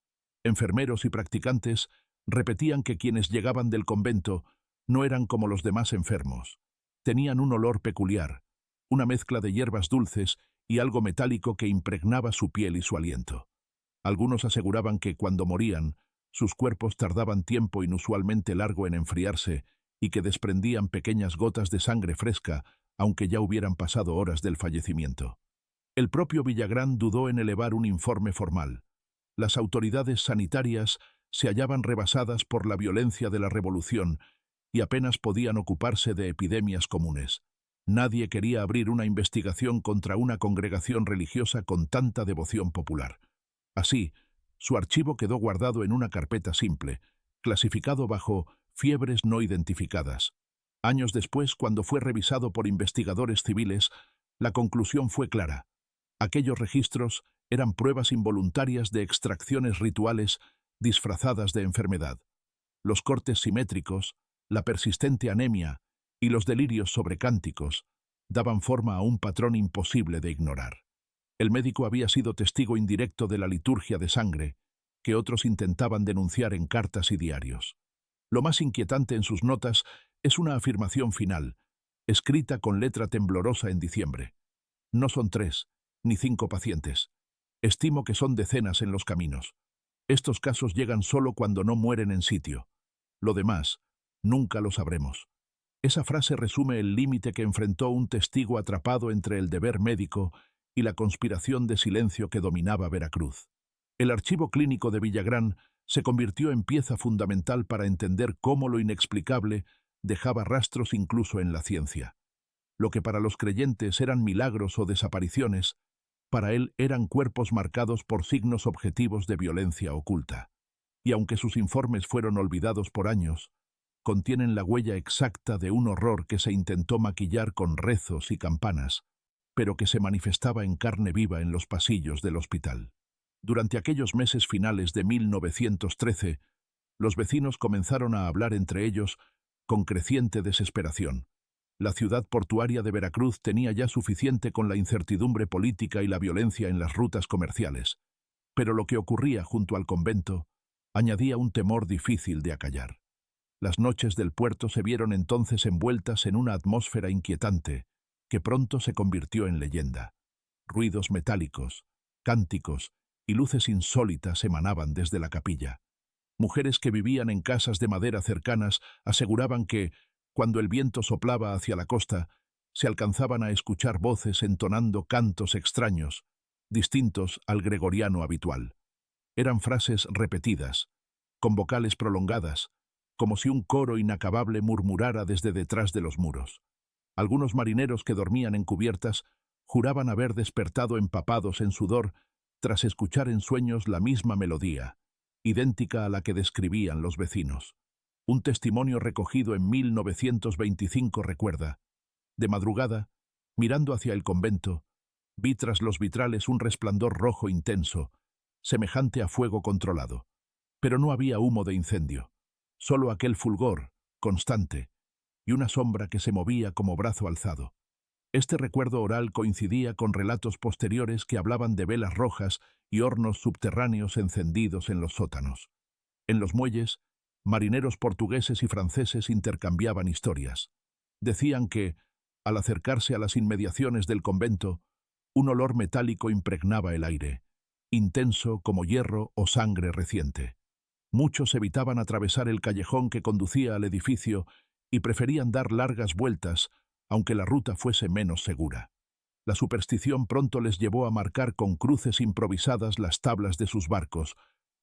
Enfermeros y practicantes repetían que quienes llegaban del convento no eran como los demás enfermos. Tenían un olor peculiar, una mezcla de hierbas dulces y algo metálico que impregnaba su piel y su aliento. Algunos aseguraban que cuando morían, sus cuerpos tardaban tiempo inusualmente largo en enfriarse y que desprendían pequeñas gotas de sangre fresca, aunque ya hubieran pasado horas del fallecimiento. El propio Villagrán dudó en elevar un informe formal. Las autoridades sanitarias se hallaban rebasadas por la violencia de la revolución y apenas podían ocuparse de epidemias comunes. Nadie quería abrir una investigación contra una congregación religiosa con tanta devoción popular. Así, su archivo quedó guardado en una carpeta simple, clasificado bajo fiebres no identificadas. Años después, cuando fue revisado por investigadores civiles, la conclusión fue clara. Aquellos registros eran pruebas involuntarias de extracciones rituales disfrazadas de enfermedad. Los cortes simétricos, la persistente anemia y los delirios sobrecánticos daban forma a un patrón imposible de ignorar. El médico había sido testigo indirecto de la liturgia de sangre que otros intentaban denunciar en cartas y diarios. Lo más inquietante en sus notas es una afirmación final, escrita con letra temblorosa en diciembre. No son 3, ni 5 pacientes. Estimo que son decenas en los caminos. Estos casos llegan solo cuando no mueren en sitio. Lo demás, nunca lo sabremos. Esa frase resume el límite que enfrentó un testigo atrapado entre el deber médico y la conspiración de silencio que dominaba Veracruz. El archivo clínico de Villagrán se convirtió en pieza fundamental para entender cómo lo inexplicable dejaba rastros incluso en la ciencia. Lo que para los creyentes eran milagros o desapariciones, para él eran cuerpos marcados por signos objetivos de violencia oculta. Y aunque sus informes fueron olvidados por años, contienen la huella exacta de un horror que se intentó maquillar con rezos y campanas, pero que se manifestaba en carne viva en los pasillos del hospital. Durante aquellos meses finales de 1913, los vecinos comenzaron a hablar entre ellos con creciente desesperación. La ciudad portuaria de Veracruz tenía ya suficiente con la incertidumbre política y la violencia en las rutas comerciales, pero lo que ocurría junto al convento añadía un temor difícil de acallar. Las noches del puerto se vieron entonces envueltas en una atmósfera inquietante, que pronto se convirtió en leyenda. Ruidos metálicos, cánticos y luces insólitas emanaban desde la capilla. Mujeres que vivían en casas de madera cercanas aseguraban que, cuando el viento soplaba hacia la costa, se alcanzaban a escuchar voces entonando cantos extraños, distintos al gregoriano habitual. Eran frases repetidas, con vocales prolongadas, como si un coro inacabable murmurara desde detrás de los muros. Algunos marineros que dormían en cubiertas juraban haber despertado empapados en sudor tras escuchar en sueños la misma melodía, idéntica a la que describían los vecinos. Un testimonio recogido en 1925 recuerda: de madrugada, mirando hacia el convento, vi tras los vitrales un resplandor rojo intenso, semejante a fuego controlado. Pero no había humo de incendio, solo aquel fulgor, constante, y una sombra que se movía como brazo alzado. Este recuerdo oral coincidía con relatos posteriores que hablaban de velas rojas y hornos subterráneos encendidos en los sótanos. En los muelles, marineros portugueses y franceses intercambiaban historias. Decían que, al acercarse a las inmediaciones del convento, un olor metálico impregnaba el aire, intenso como hierro o sangre reciente. Muchos evitaban atravesar el callejón que conducía al edificio y preferían dar largas vueltas, aunque la ruta fuese menos segura. La superstición pronto les llevó a marcar con cruces improvisadas las tablas de sus barcos,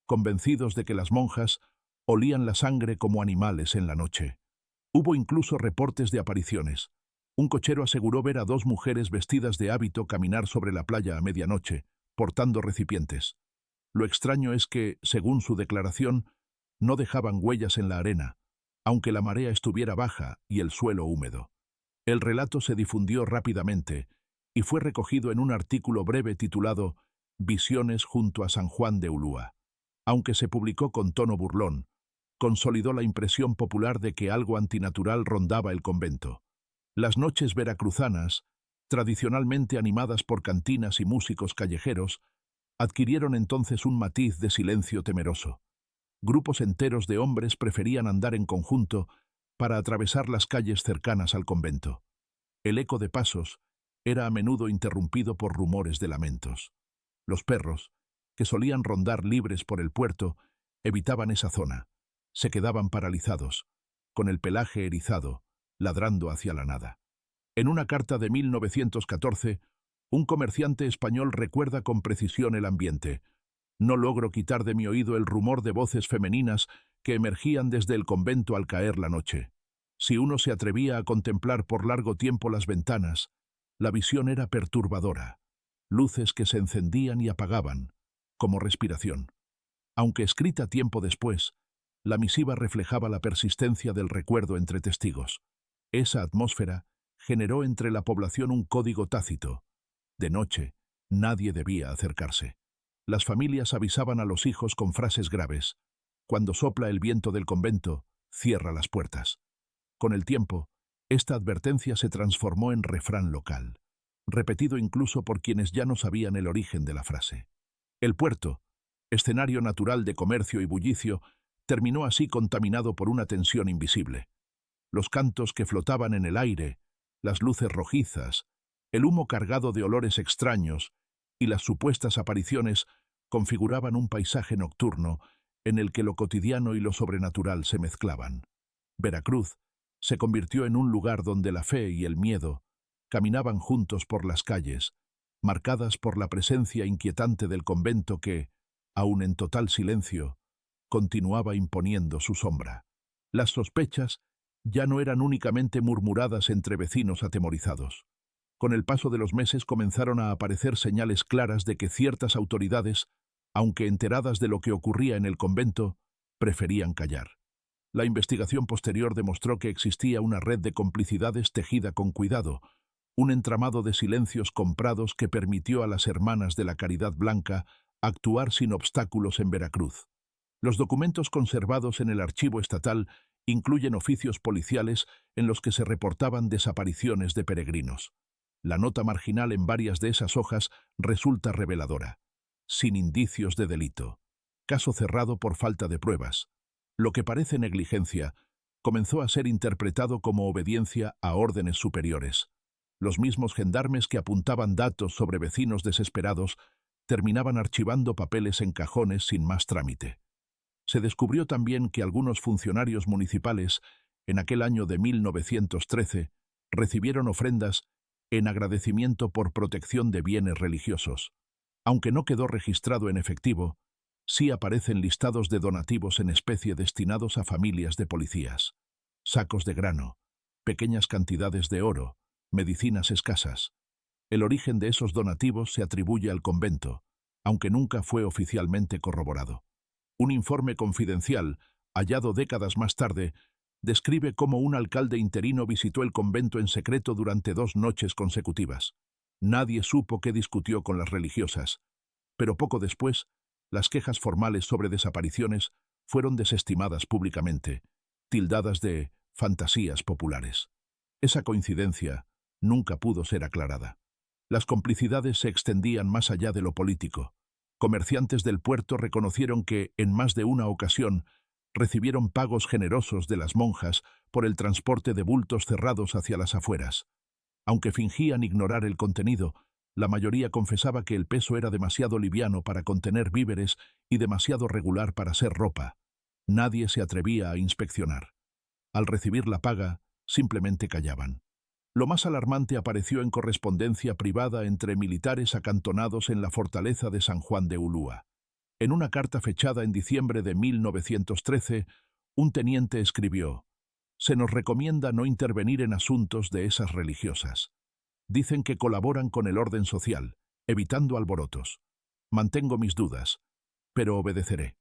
convencidos de que las monjas olían la sangre como animales en la noche. Hubo incluso reportes de apariciones. Un cochero aseguró ver a dos mujeres vestidas de hábito caminar sobre la playa a medianoche, portando recipientes. Lo extraño es que, según su declaración, no dejaban huellas en la arena, aunque la marea estuviera baja y el suelo húmedo. El relato se difundió rápidamente y fue recogido en un artículo breve titulado «Visiones junto a San Juan de Ulúa». Aunque se publicó con tono burlón, consolidó la impresión popular de que algo antinatural rondaba el convento. Las noches veracruzanas, tradicionalmente animadas por cantinas y músicos callejeros, adquirieron entonces un matiz de silencio temeroso. Grupos enteros de hombres preferían andar en conjunto para atravesar las calles cercanas al convento. El eco de pasos era a menudo interrumpido por rumores de lamentos. Los perros, que solían rondar libres por el puerto, evitaban esa zona. Se quedaban paralizados, con el pelaje erizado, ladrando hacia la nada. En una carta de 1914, un comerciante español recuerda con precisión el ambiente. No logro quitar de mi oído el rumor de voces femeninas que emergían desde el convento al caer la noche. Si uno se atrevía a contemplar por largo tiempo las ventanas, la visión era perturbadora. Luces que se encendían y apagaban, como respiración. Aunque escrita tiempo después, la misiva reflejaba la persistencia del recuerdo entre testigos. Esa atmósfera generó entre la población un código tácito. De noche, nadie debía acercarse. Las familias avisaban a los hijos con frases graves: «Cuando sopla el viento del convento, cierra las puertas». Con el tiempo, esta advertencia se transformó en refrán local, repetido incluso por quienes ya no sabían el origen de la frase. El puerto, escenario natural de comercio y bullicio, terminó así contaminado por una tensión invisible. Los cantos que flotaban en el aire, las luces rojizas, el humo cargado de olores extraños y las supuestas apariciones configuraban un paisaje nocturno en el que lo cotidiano y lo sobrenatural se mezclaban. Veracruz se convirtió en un lugar donde la fe y el miedo caminaban juntos por las calles, marcadas por la presencia inquietante del convento que, aun en total silencio, continuaba imponiendo su sombra. Las sospechas ya no eran únicamente murmuradas entre vecinos atemorizados. Con el paso de los meses comenzaron a aparecer señales claras de que ciertas autoridades, aunque enteradas de lo que ocurría en el convento, preferían callar. La investigación posterior demostró que existía una red de complicidades tejida con cuidado, un entramado de silencios comprados que permitió a las Hermanas de la Caridad Blanca actuar sin obstáculos en Veracruz. Los documentos conservados en el archivo estatal Incluyen oficios policiales en los que se reportaban desapariciones de peregrinos. La nota marginal en varias de esas hojas resulta reveladora. Sin indicios de delito. Caso cerrado por falta de pruebas. Lo que parece negligencia comenzó a ser interpretado como obediencia a órdenes superiores. Los mismos gendarmes que apuntaban datos sobre vecinos desesperados terminaban archivando papeles en cajones sin más trámite. Se descubrió también que algunos funcionarios municipales, en aquel año de 1913, recibieron ofrendas en agradecimiento por protección de bienes religiosos. Aunque no quedó registrado en efectivo, sí aparecen listados de donativos en especie destinados a familias de policías. Sacos de grano, pequeñas cantidades de oro, medicinas escasas. El origen de esos donativos se atribuye al convento, aunque nunca fue oficialmente corroborado. Un informe confidencial, hallado décadas más tarde, describe cómo un alcalde interino visitó el convento en secreto durante 2 noches consecutivas. Nadie supo qué discutió con las religiosas, pero poco después, las quejas formales sobre desapariciones fueron desestimadas públicamente, tildadas de fantasías populares. Esa coincidencia nunca pudo ser aclarada. Las complicidades se extendían más allá de lo político. Comerciantes del puerto reconocieron que, en más de una ocasión, recibieron pagos generosos de las monjas por el transporte de bultos cerrados hacia las afueras. Aunque fingían ignorar el contenido, la mayoría confesaba que el peso era demasiado liviano para contener víveres y demasiado regular para ser ropa. Nadie se atrevía a inspeccionar. Al recibir la paga, simplemente callaban. Lo más alarmante apareció en correspondencia privada entre militares acantonados en la fortaleza de San Juan de Ulúa. En una carta fechada en diciembre de 1913, un teniente escribió: «Se nos recomienda no intervenir en asuntos de esas religiosas. Dicen que colaboran con el orden social, evitando alborotos. Mantengo mis dudas, pero obedeceré».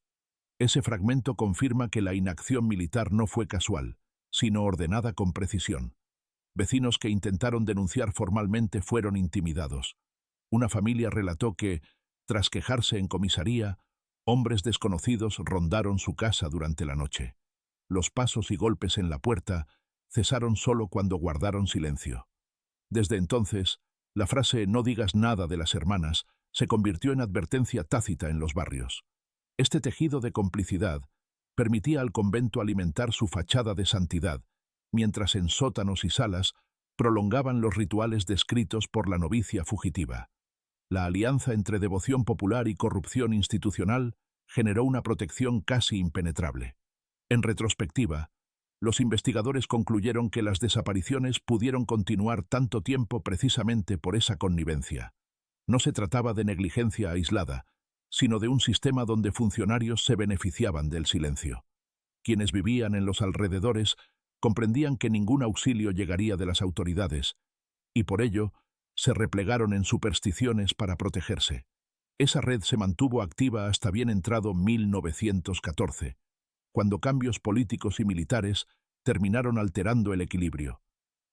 Ese fragmento confirma que la inacción militar no fue casual, sino ordenada con precisión. Vecinos que intentaron denunciar formalmente fueron intimidados. Una familia relató que, tras quejarse en comisaría, hombres desconocidos rondaron su casa durante la noche. Los pasos y golpes en la puerta cesaron solo cuando guardaron silencio. Desde entonces, la frase «no digas nada de las hermanas» se convirtió en advertencia tácita en los barrios. Este tejido de complicidad permitía al convento alimentar su fachada de santidad, mientras en sótanos y salas prolongaban los rituales descritos por la novicia fugitiva. La alianza entre devoción popular y corrupción institucional generó una protección casi impenetrable. En retrospectiva, los investigadores concluyeron que las desapariciones pudieron continuar tanto tiempo precisamente por esa connivencia. No se trataba de negligencia aislada, sino de un sistema donde funcionarios se beneficiaban del silencio. Quienes vivían en los alrededores comprendían que ningún auxilio llegaría de las autoridades, y por ello se replegaron en supersticiones para protegerse. Esa red se mantuvo activa hasta bien entrado 1914, cuando cambios políticos y militares terminaron alterando el equilibrio.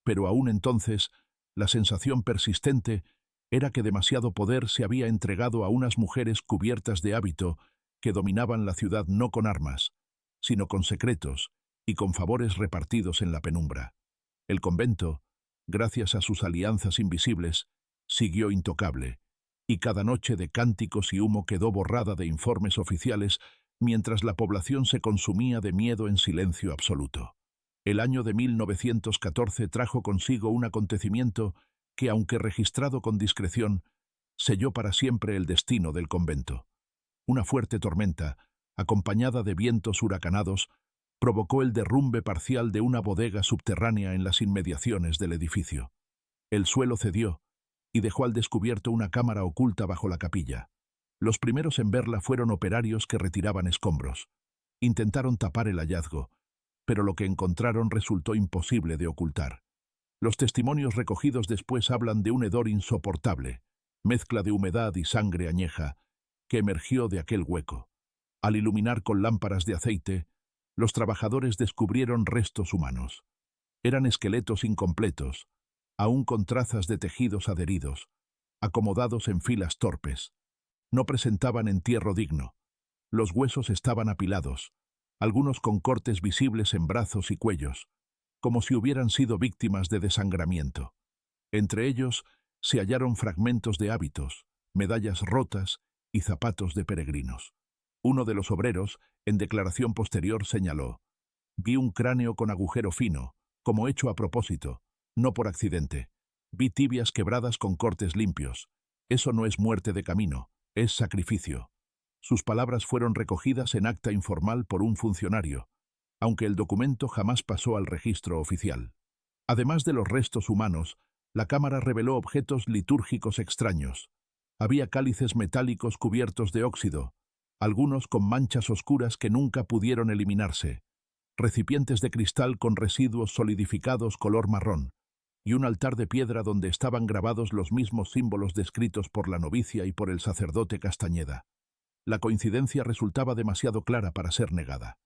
Pero aún entonces, la sensación persistente era que demasiado poder se había entregado a unas mujeres cubiertas de hábito que dominaban la ciudad no con armas, sino con secretos y con favores repartidos en la penumbra. El convento, gracias a sus alianzas invisibles, siguió intocable, y cada noche de cánticos y humo quedó borrada de informes oficiales mientras la población se consumía de miedo en silencio absoluto. El año de 1914 trajo consigo un acontecimiento que, aunque registrado con discreción, selló para siempre el destino del convento. Una fuerte tormenta, acompañada de vientos huracanados, provocó el derrumbe parcial de una bodega subterránea en las inmediaciones del edificio. El suelo cedió y dejó al descubierto una cámara oculta bajo la capilla. Los primeros en verla fueron operarios que retiraban escombros. Intentaron tapar el hallazgo, pero lo que encontraron resultó imposible de ocultar. Los testimonios recogidos después hablan de un hedor insoportable, mezcla de humedad y sangre añeja, que emergió de aquel hueco. Al iluminar con lámparas de aceite, los trabajadores descubrieron restos humanos. Eran esqueletos incompletos, aún con trazas de tejidos adheridos, acomodados en filas torpes. No presentaban entierro digno. Los huesos estaban apilados, algunos con cortes visibles en brazos y cuellos, como si hubieran sido víctimas de desangramiento. Entre ellos se hallaron fragmentos de hábitos, medallas rotas y zapatos de peregrinos. Uno de los obreros, en declaración posterior, señaló: «Vi un cráneo con agujero fino, como hecho a propósito, no por accidente. Vi tibias quebradas con cortes limpios. Eso no es muerte de camino, es sacrificio». Sus palabras fueron recogidas en acta informal por un funcionario, aunque el documento jamás pasó al registro oficial. Además de los restos humanos, la cámara reveló objetos litúrgicos extraños. Había cálices metálicos cubiertos de óxido, algunos con manchas oscuras que nunca pudieron eliminarse, recipientes de cristal con residuos solidificados color marrón, y un altar de piedra donde estaban grabados los mismos símbolos descritos por la novicia y por el sacerdote Castañeda. La coincidencia resultaba demasiado clara para ser negada.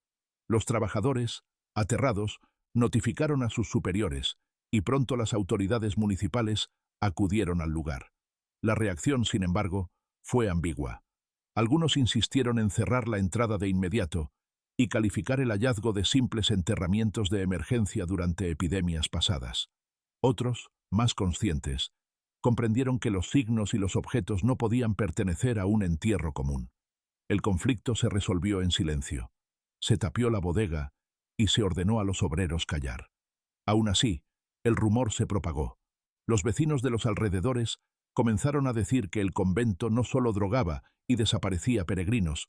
Los trabajadores, aterrados, notificaron a sus superiores, y pronto las autoridades municipales acudieron al lugar. La reacción, sin embargo, fue ambigua. Algunos insistieron en cerrar la entrada de inmediato y calificar el hallazgo de simples enterramientos de emergencia durante epidemias pasadas. Otros, más conscientes, comprendieron que los signos y los objetos no podían pertenecer a un entierro común. El conflicto se resolvió en silencio. Se tapió la bodega y se ordenó a los obreros callar. Aún así, el rumor se propagó. Los vecinos de los alrededores comenzaron a decir que el convento no solo drogaba y desaparecía peregrinos,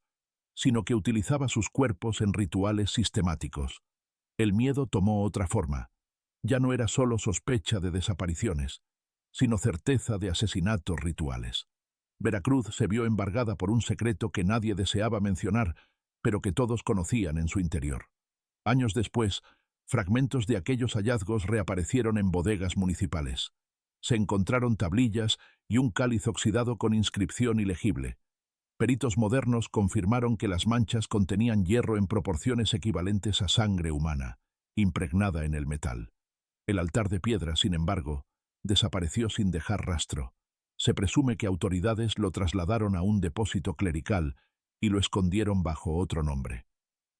sino que utilizaba sus cuerpos en rituales sistemáticos. El miedo tomó otra forma. Ya no era solo sospecha de desapariciones, sino certeza de asesinatos rituales. Veracruz se vio embargada por un secreto que nadie deseaba mencionar, pero que todos conocían en su interior. Años después, fragmentos de aquellos hallazgos reaparecieron en bodegas municipales. Se encontraron tablillas y un cáliz oxidado con inscripción ilegible. Peritos modernos confirmaron que las manchas contenían hierro en proporciones equivalentes a sangre humana, impregnada en el metal. El altar de piedra, sin embargo, desapareció sin dejar rastro. Se presume que autoridades lo trasladaron a un depósito clerical y lo escondieron bajo otro nombre.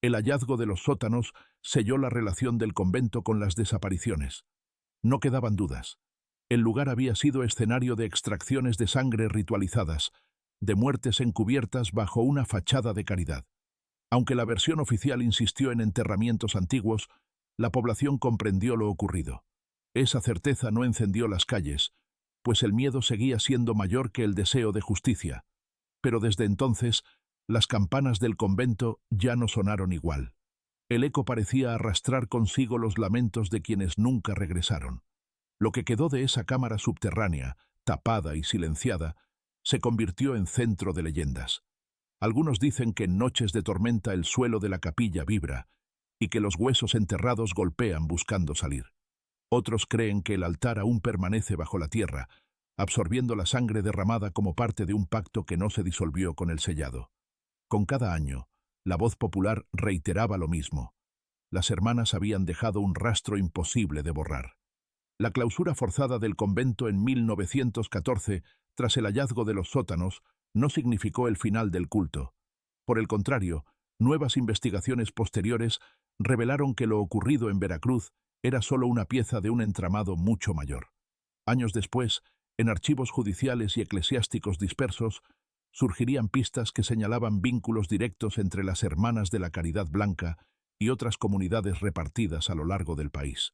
El hallazgo de los sótanos selló la relación del convento con las desapariciones. No quedaban dudas. El lugar había sido escenario de extracciones de sangre ritualizadas, de muertes encubiertas bajo una fachada de caridad. Aunque la versión oficial insistió en enterramientos antiguos, la población comprendió lo ocurrido. Esa certeza no encendió las calles, pues el miedo seguía siendo mayor que el deseo de justicia. Pero desde entonces, las campanas del convento ya no sonaron igual. El eco parecía arrastrar consigo los lamentos de quienes nunca regresaron. Lo que quedó de esa cámara subterránea, tapada y silenciada, se convirtió en centro de leyendas. Algunos dicen que en noches de tormenta el suelo de la capilla vibra y que los huesos enterrados golpean buscando salir. Otros creen que el altar aún permanece bajo la tierra, absorbiendo la sangre derramada como parte de un pacto que no se disolvió con el sellado. Con cada año, la voz popular reiteraba lo mismo. Las hermanas habían dejado un rastro imposible de borrar. La clausura forzada del convento en 1914, tras el hallazgo de los sótanos, no significó el final del culto. Por el contrario, nuevas investigaciones posteriores revelaron que lo ocurrido en Veracruz era solo una pieza de un entramado mucho mayor. Años después, en archivos judiciales y eclesiásticos dispersos, surgirían pistas que señalaban vínculos directos entre las Hermanas de la Caridad Blanca y otras comunidades repartidas a lo largo del país.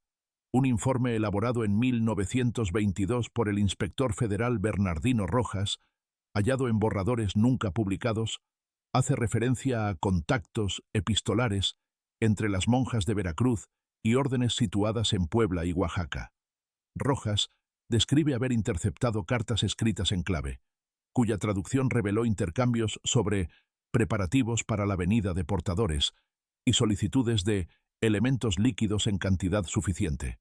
Un informe elaborado en 1922 por el inspector federal Bernardino Rojas, hallado en borradores nunca publicados, hace referencia a contactos epistolares entre las monjas de Veracruz y órdenes situadas en Puebla y Oaxaca. Rojas describe haber interceptado cartas escritas en clave, cuya traducción reveló intercambios sobre preparativos para la venida de portadores y solicitudes de elementos líquidos en cantidad suficiente.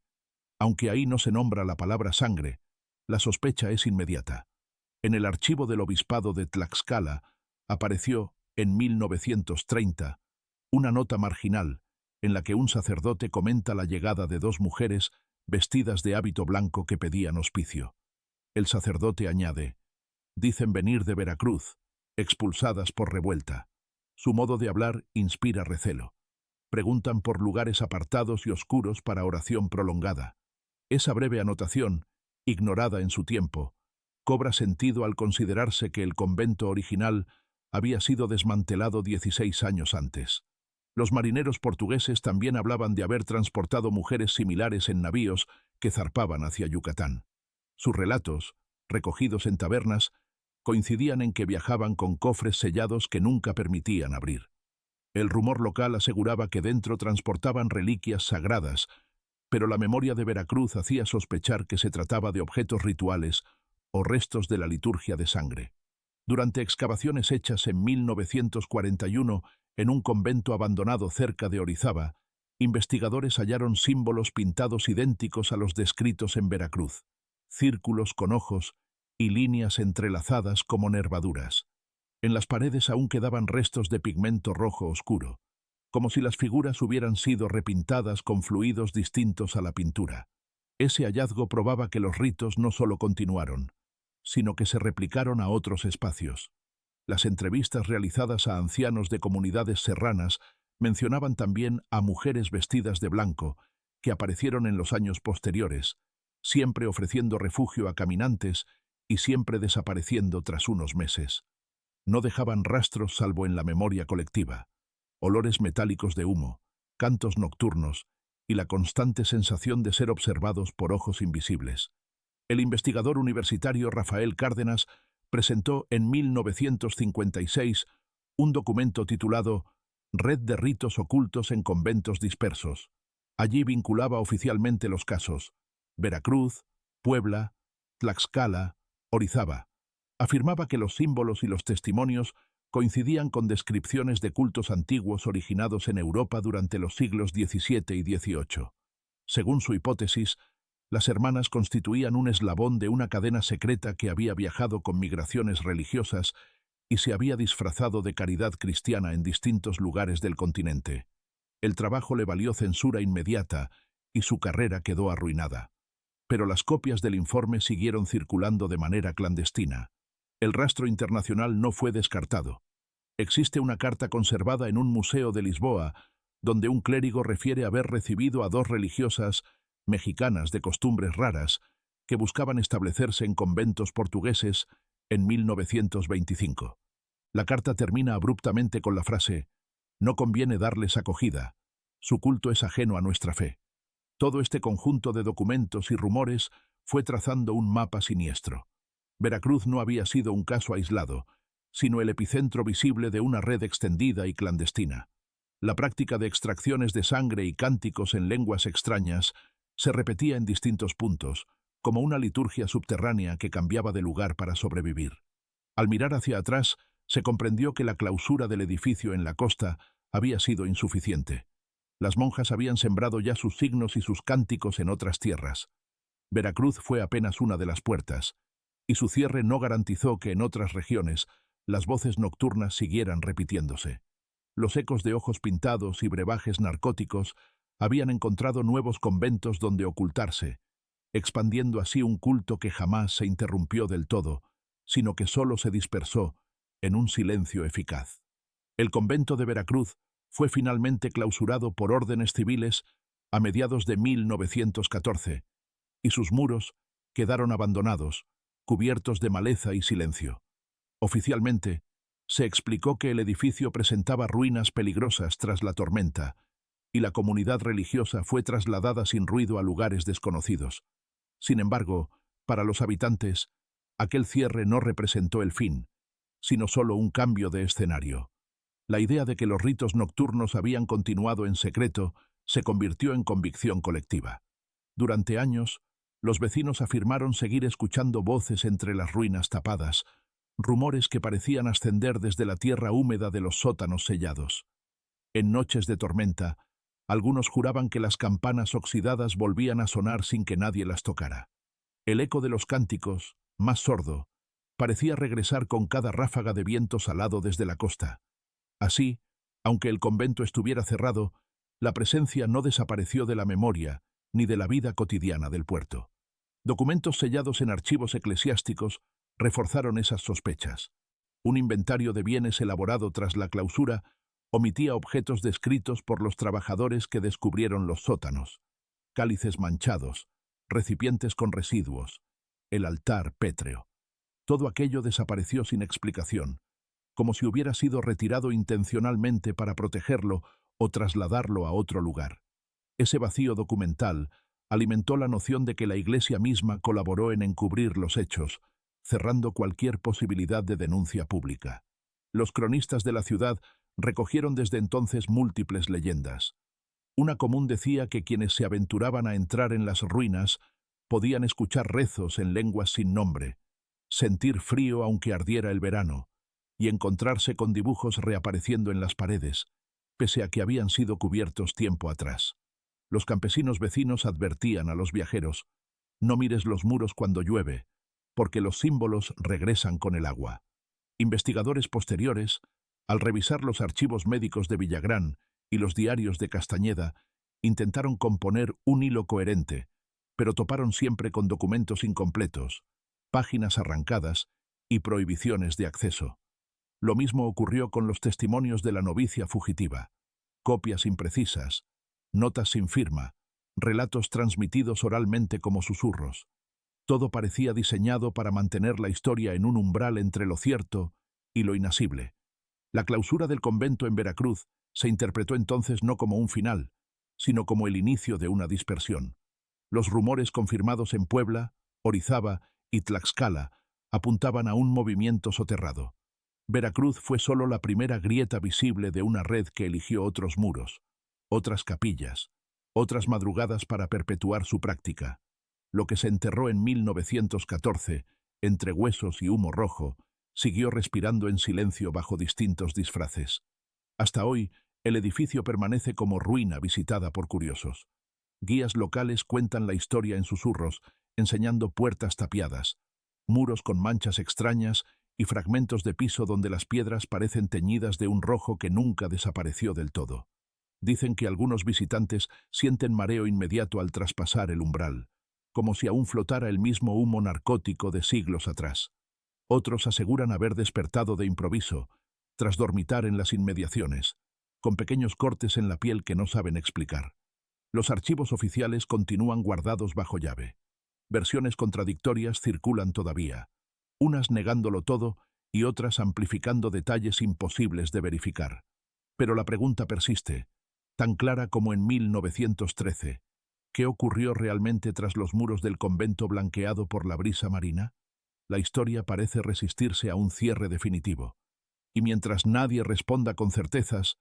Aunque ahí no se nombra la palabra sangre, la sospecha es inmediata. En el archivo del obispado de Tlaxcala apareció, en 1930, una nota marginal en la que un sacerdote comenta la llegada de dos mujeres vestidas de hábito blanco que pedían hospicio. El sacerdote añade: «Dicen venir de Veracruz, expulsadas por revuelta». Su modo de hablar inspira recelo. preguntan por lugares apartados y oscuros para oración prolongada. Esa breve anotación, ignorada en su tiempo, cobra sentido al considerarse que el convento original había sido desmantelado 16 años antes. Los marineros portugueses también hablaban de haber transportado mujeres similares en navíos que zarpaban hacia Yucatán. Sus relatos, recogidos en tabernas, coincidían en que viajaban con cofres sellados que nunca permitían abrir. El rumor local aseguraba que dentro transportaban reliquias sagradas, pero la memoria de Veracruz hacía sospechar que se trataba de objetos rituales o restos de la liturgia de sangre. Durante excavaciones hechas en 1941 en un convento abandonado cerca de Orizaba, investigadores hallaron símbolos pintados idénticos a los descritos en Veracruz, círculos con ojos y líneas entrelazadas como nervaduras. En las paredes aún quedaban restos de pigmento rojo oscuro, como si las figuras hubieran sido repintadas con fluidos distintos a la pintura. Ese hallazgo probaba que los ritos no solo continuaron, sino que se replicaron a otros espacios. Las entrevistas realizadas a ancianos de comunidades serranas mencionaban también a mujeres vestidas de blanco que aparecieron en los años posteriores, siempre ofreciendo refugio a caminantes y siempre desapareciendo tras unos meses. No dejaban rastros salvo en la memoria colectiva, olores metálicos de humo, cantos nocturnos y la constante sensación de ser observados por ojos invisibles. El investigador universitario Rafael Cárdenas presentó en 1956 un documento titulado Red de ritos ocultos en conventos dispersos. Allí vinculaba oficialmente los casos Veracruz, Puebla, Tlaxcala, Orizaba. Afirmaba que los símbolos y los testimonios coincidían con descripciones de cultos antiguos originados en Europa durante los siglos XVII y XVIII. Según su hipótesis, las hermanas constituían un eslabón de una cadena secreta que había viajado con migraciones religiosas y se había disfrazado de caridad cristiana en distintos lugares del continente. El trabajo le valió censura inmediata y su carrera quedó arruinada. Pero las copias del informe siguieron circulando de manera clandestina. El rastro internacional no fue descartado. Existe una carta conservada en un museo de Lisboa, donde un clérigo refiere haber recibido a dos religiosas mexicanas de costumbres raras que buscaban establecerse en conventos portugueses en 1925. La carta termina abruptamente con la frase: «No conviene darles acogida, su culto es ajeno a nuestra fe». Todo este conjunto de documentos y rumores fue trazando un mapa siniestro. Veracruz no había sido un caso aislado, sino el epicentro visible de una red extendida y clandestina. La práctica de extracciones de sangre y cánticos en lenguas extrañas se repetía en distintos puntos, como una liturgia subterránea que cambiaba de lugar para sobrevivir. Al mirar hacia atrás, se comprendió que la clausura del edificio en la costa había sido insuficiente. Las monjas habían sembrado ya sus signos y sus cánticos en otras tierras. Veracruz fue apenas una de las puertas, y su cierre no garantizó que en otras regiones las voces nocturnas siguieran repitiéndose. Los ecos de ojos pintados y brebajes narcóticos habían encontrado nuevos conventos donde ocultarse, expandiendo así un culto que jamás se interrumpió del todo, sino que solo se dispersó en un silencio eficaz. El convento de Veracruz fue finalmente clausurado por órdenes civiles a mediados de 1914, y sus muros quedaron abandonados, cubiertos de maleza y silencio. Oficialmente, se explicó que el edificio presentaba ruinas peligrosas tras la tormenta, y la comunidad religiosa fue trasladada sin ruido a lugares desconocidos. Sin embargo, para los habitantes, aquel cierre no representó el fin, sino solo un cambio de escenario. La idea de que los ritos nocturnos habían continuado en secreto se convirtió en convicción colectiva. Durante años, los vecinos afirmaron seguir escuchando voces entre las ruinas tapadas, rumores que parecían ascender desde la tierra húmeda de los sótanos sellados. En noches de tormenta, algunos juraban que las campanas oxidadas volvían a sonar sin que nadie las tocara. El eco de los cánticos, más sordo, parecía regresar con cada ráfaga de viento salado desde la costa. Así, aunque el convento estuviera cerrado, la presencia no desapareció de la memoria ni de la vida cotidiana del puerto. Documentos sellados en archivos eclesiásticos reforzaron esas sospechas. Un inventario de bienes elaborado tras la clausura Omitía objetos descritos por los trabajadores que descubrieron los sótanos: cálices manchados, recipientes con residuos, el altar pétreo. Todo aquello desapareció sin explicación, como si hubiera sido retirado intencionalmente para protegerlo o trasladarlo a otro lugar. Ese vacío documental alimentó la noción de que la Iglesia misma colaboró en encubrir los hechos, cerrando cualquier posibilidad de denuncia pública. Los cronistas de la ciudad recogieron desde entonces múltiples leyendas. Una común decía que quienes se aventuraban a entrar en las ruinas podían escuchar rezos en lenguas sin nombre, sentir frío aunque ardiera el verano, y encontrarse con dibujos reapareciendo en las paredes, pese a que habían sido cubiertos tiempo atrás. Los campesinos vecinos advertían a los viajeros: no mires los muros cuando llueve, porque los símbolos regresan con el agua. Investigadores posteriores, al revisar los archivos médicos de Villagrán y los diarios de Castañeda, intentaron componer un hilo coherente, pero toparon siempre con documentos incompletos, páginas arrancadas y prohibiciones de acceso. Lo mismo ocurrió con los testimonios de la novicia fugitiva: copias imprecisas, notas sin firma, relatos transmitidos oralmente como susurros. Todo parecía diseñado para mantener la historia en un umbral entre lo cierto y lo inasible. La clausura del convento en Veracruz se interpretó entonces no como un final, sino como el inicio de una dispersión. Los rumores confirmados en Puebla, Orizaba y Tlaxcala apuntaban a un movimiento soterrado. Veracruz fue solo la primera grieta visible de una red que eligió otros muros, otras capillas, otras madrugadas para perpetuar su práctica. Lo que se enterró en 1914, entre huesos y humo rojo, siguió respirando en silencio bajo distintos disfraces. Hasta hoy, el edificio permanece como ruina visitada por curiosos. Guías locales cuentan la historia en susurros, enseñando puertas tapiadas, muros con manchas extrañas y fragmentos de piso donde las piedras parecen teñidas de un rojo que nunca desapareció del todo. Dicen que algunos visitantes sienten mareo inmediato al traspasar el umbral, como si aún flotara el mismo humo narcótico de siglos atrás. Otros aseguran haber despertado de improviso, tras dormitar en las inmediaciones, con pequeños cortes en la piel que no saben explicar. Los archivos oficiales continúan guardados bajo llave. Versiones contradictorias circulan todavía, unas negándolo todo y otras amplificando detalles imposibles de verificar. Pero la pregunta persiste, tan clara como en 1913. ¿Qué ocurrió realmente tras los muros del convento blanqueado por la brisa marina? La historia parece resistirse a un cierre definitivo. Y mientras nadie responda con certezas,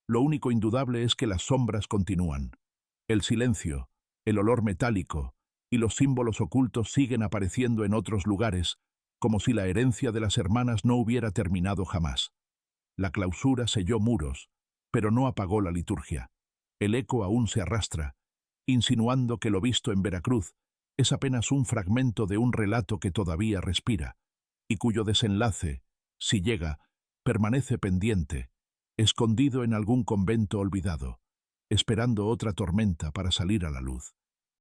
lo único indudable es que las sombras continúan. El silencio, el olor metálico y los símbolos ocultos siguen apareciendo en otros lugares, como si la herencia de las hermanas no hubiera terminado jamás. La clausura selló muros, pero no apagó la liturgia. El eco aún se arrastra, insinuando que lo visto en Veracruz es apenas un fragmento de un relato que todavía respira, y cuyo desenlace, si llega, permanece pendiente, escondido en algún convento olvidado, esperando otra tormenta para salir a la luz.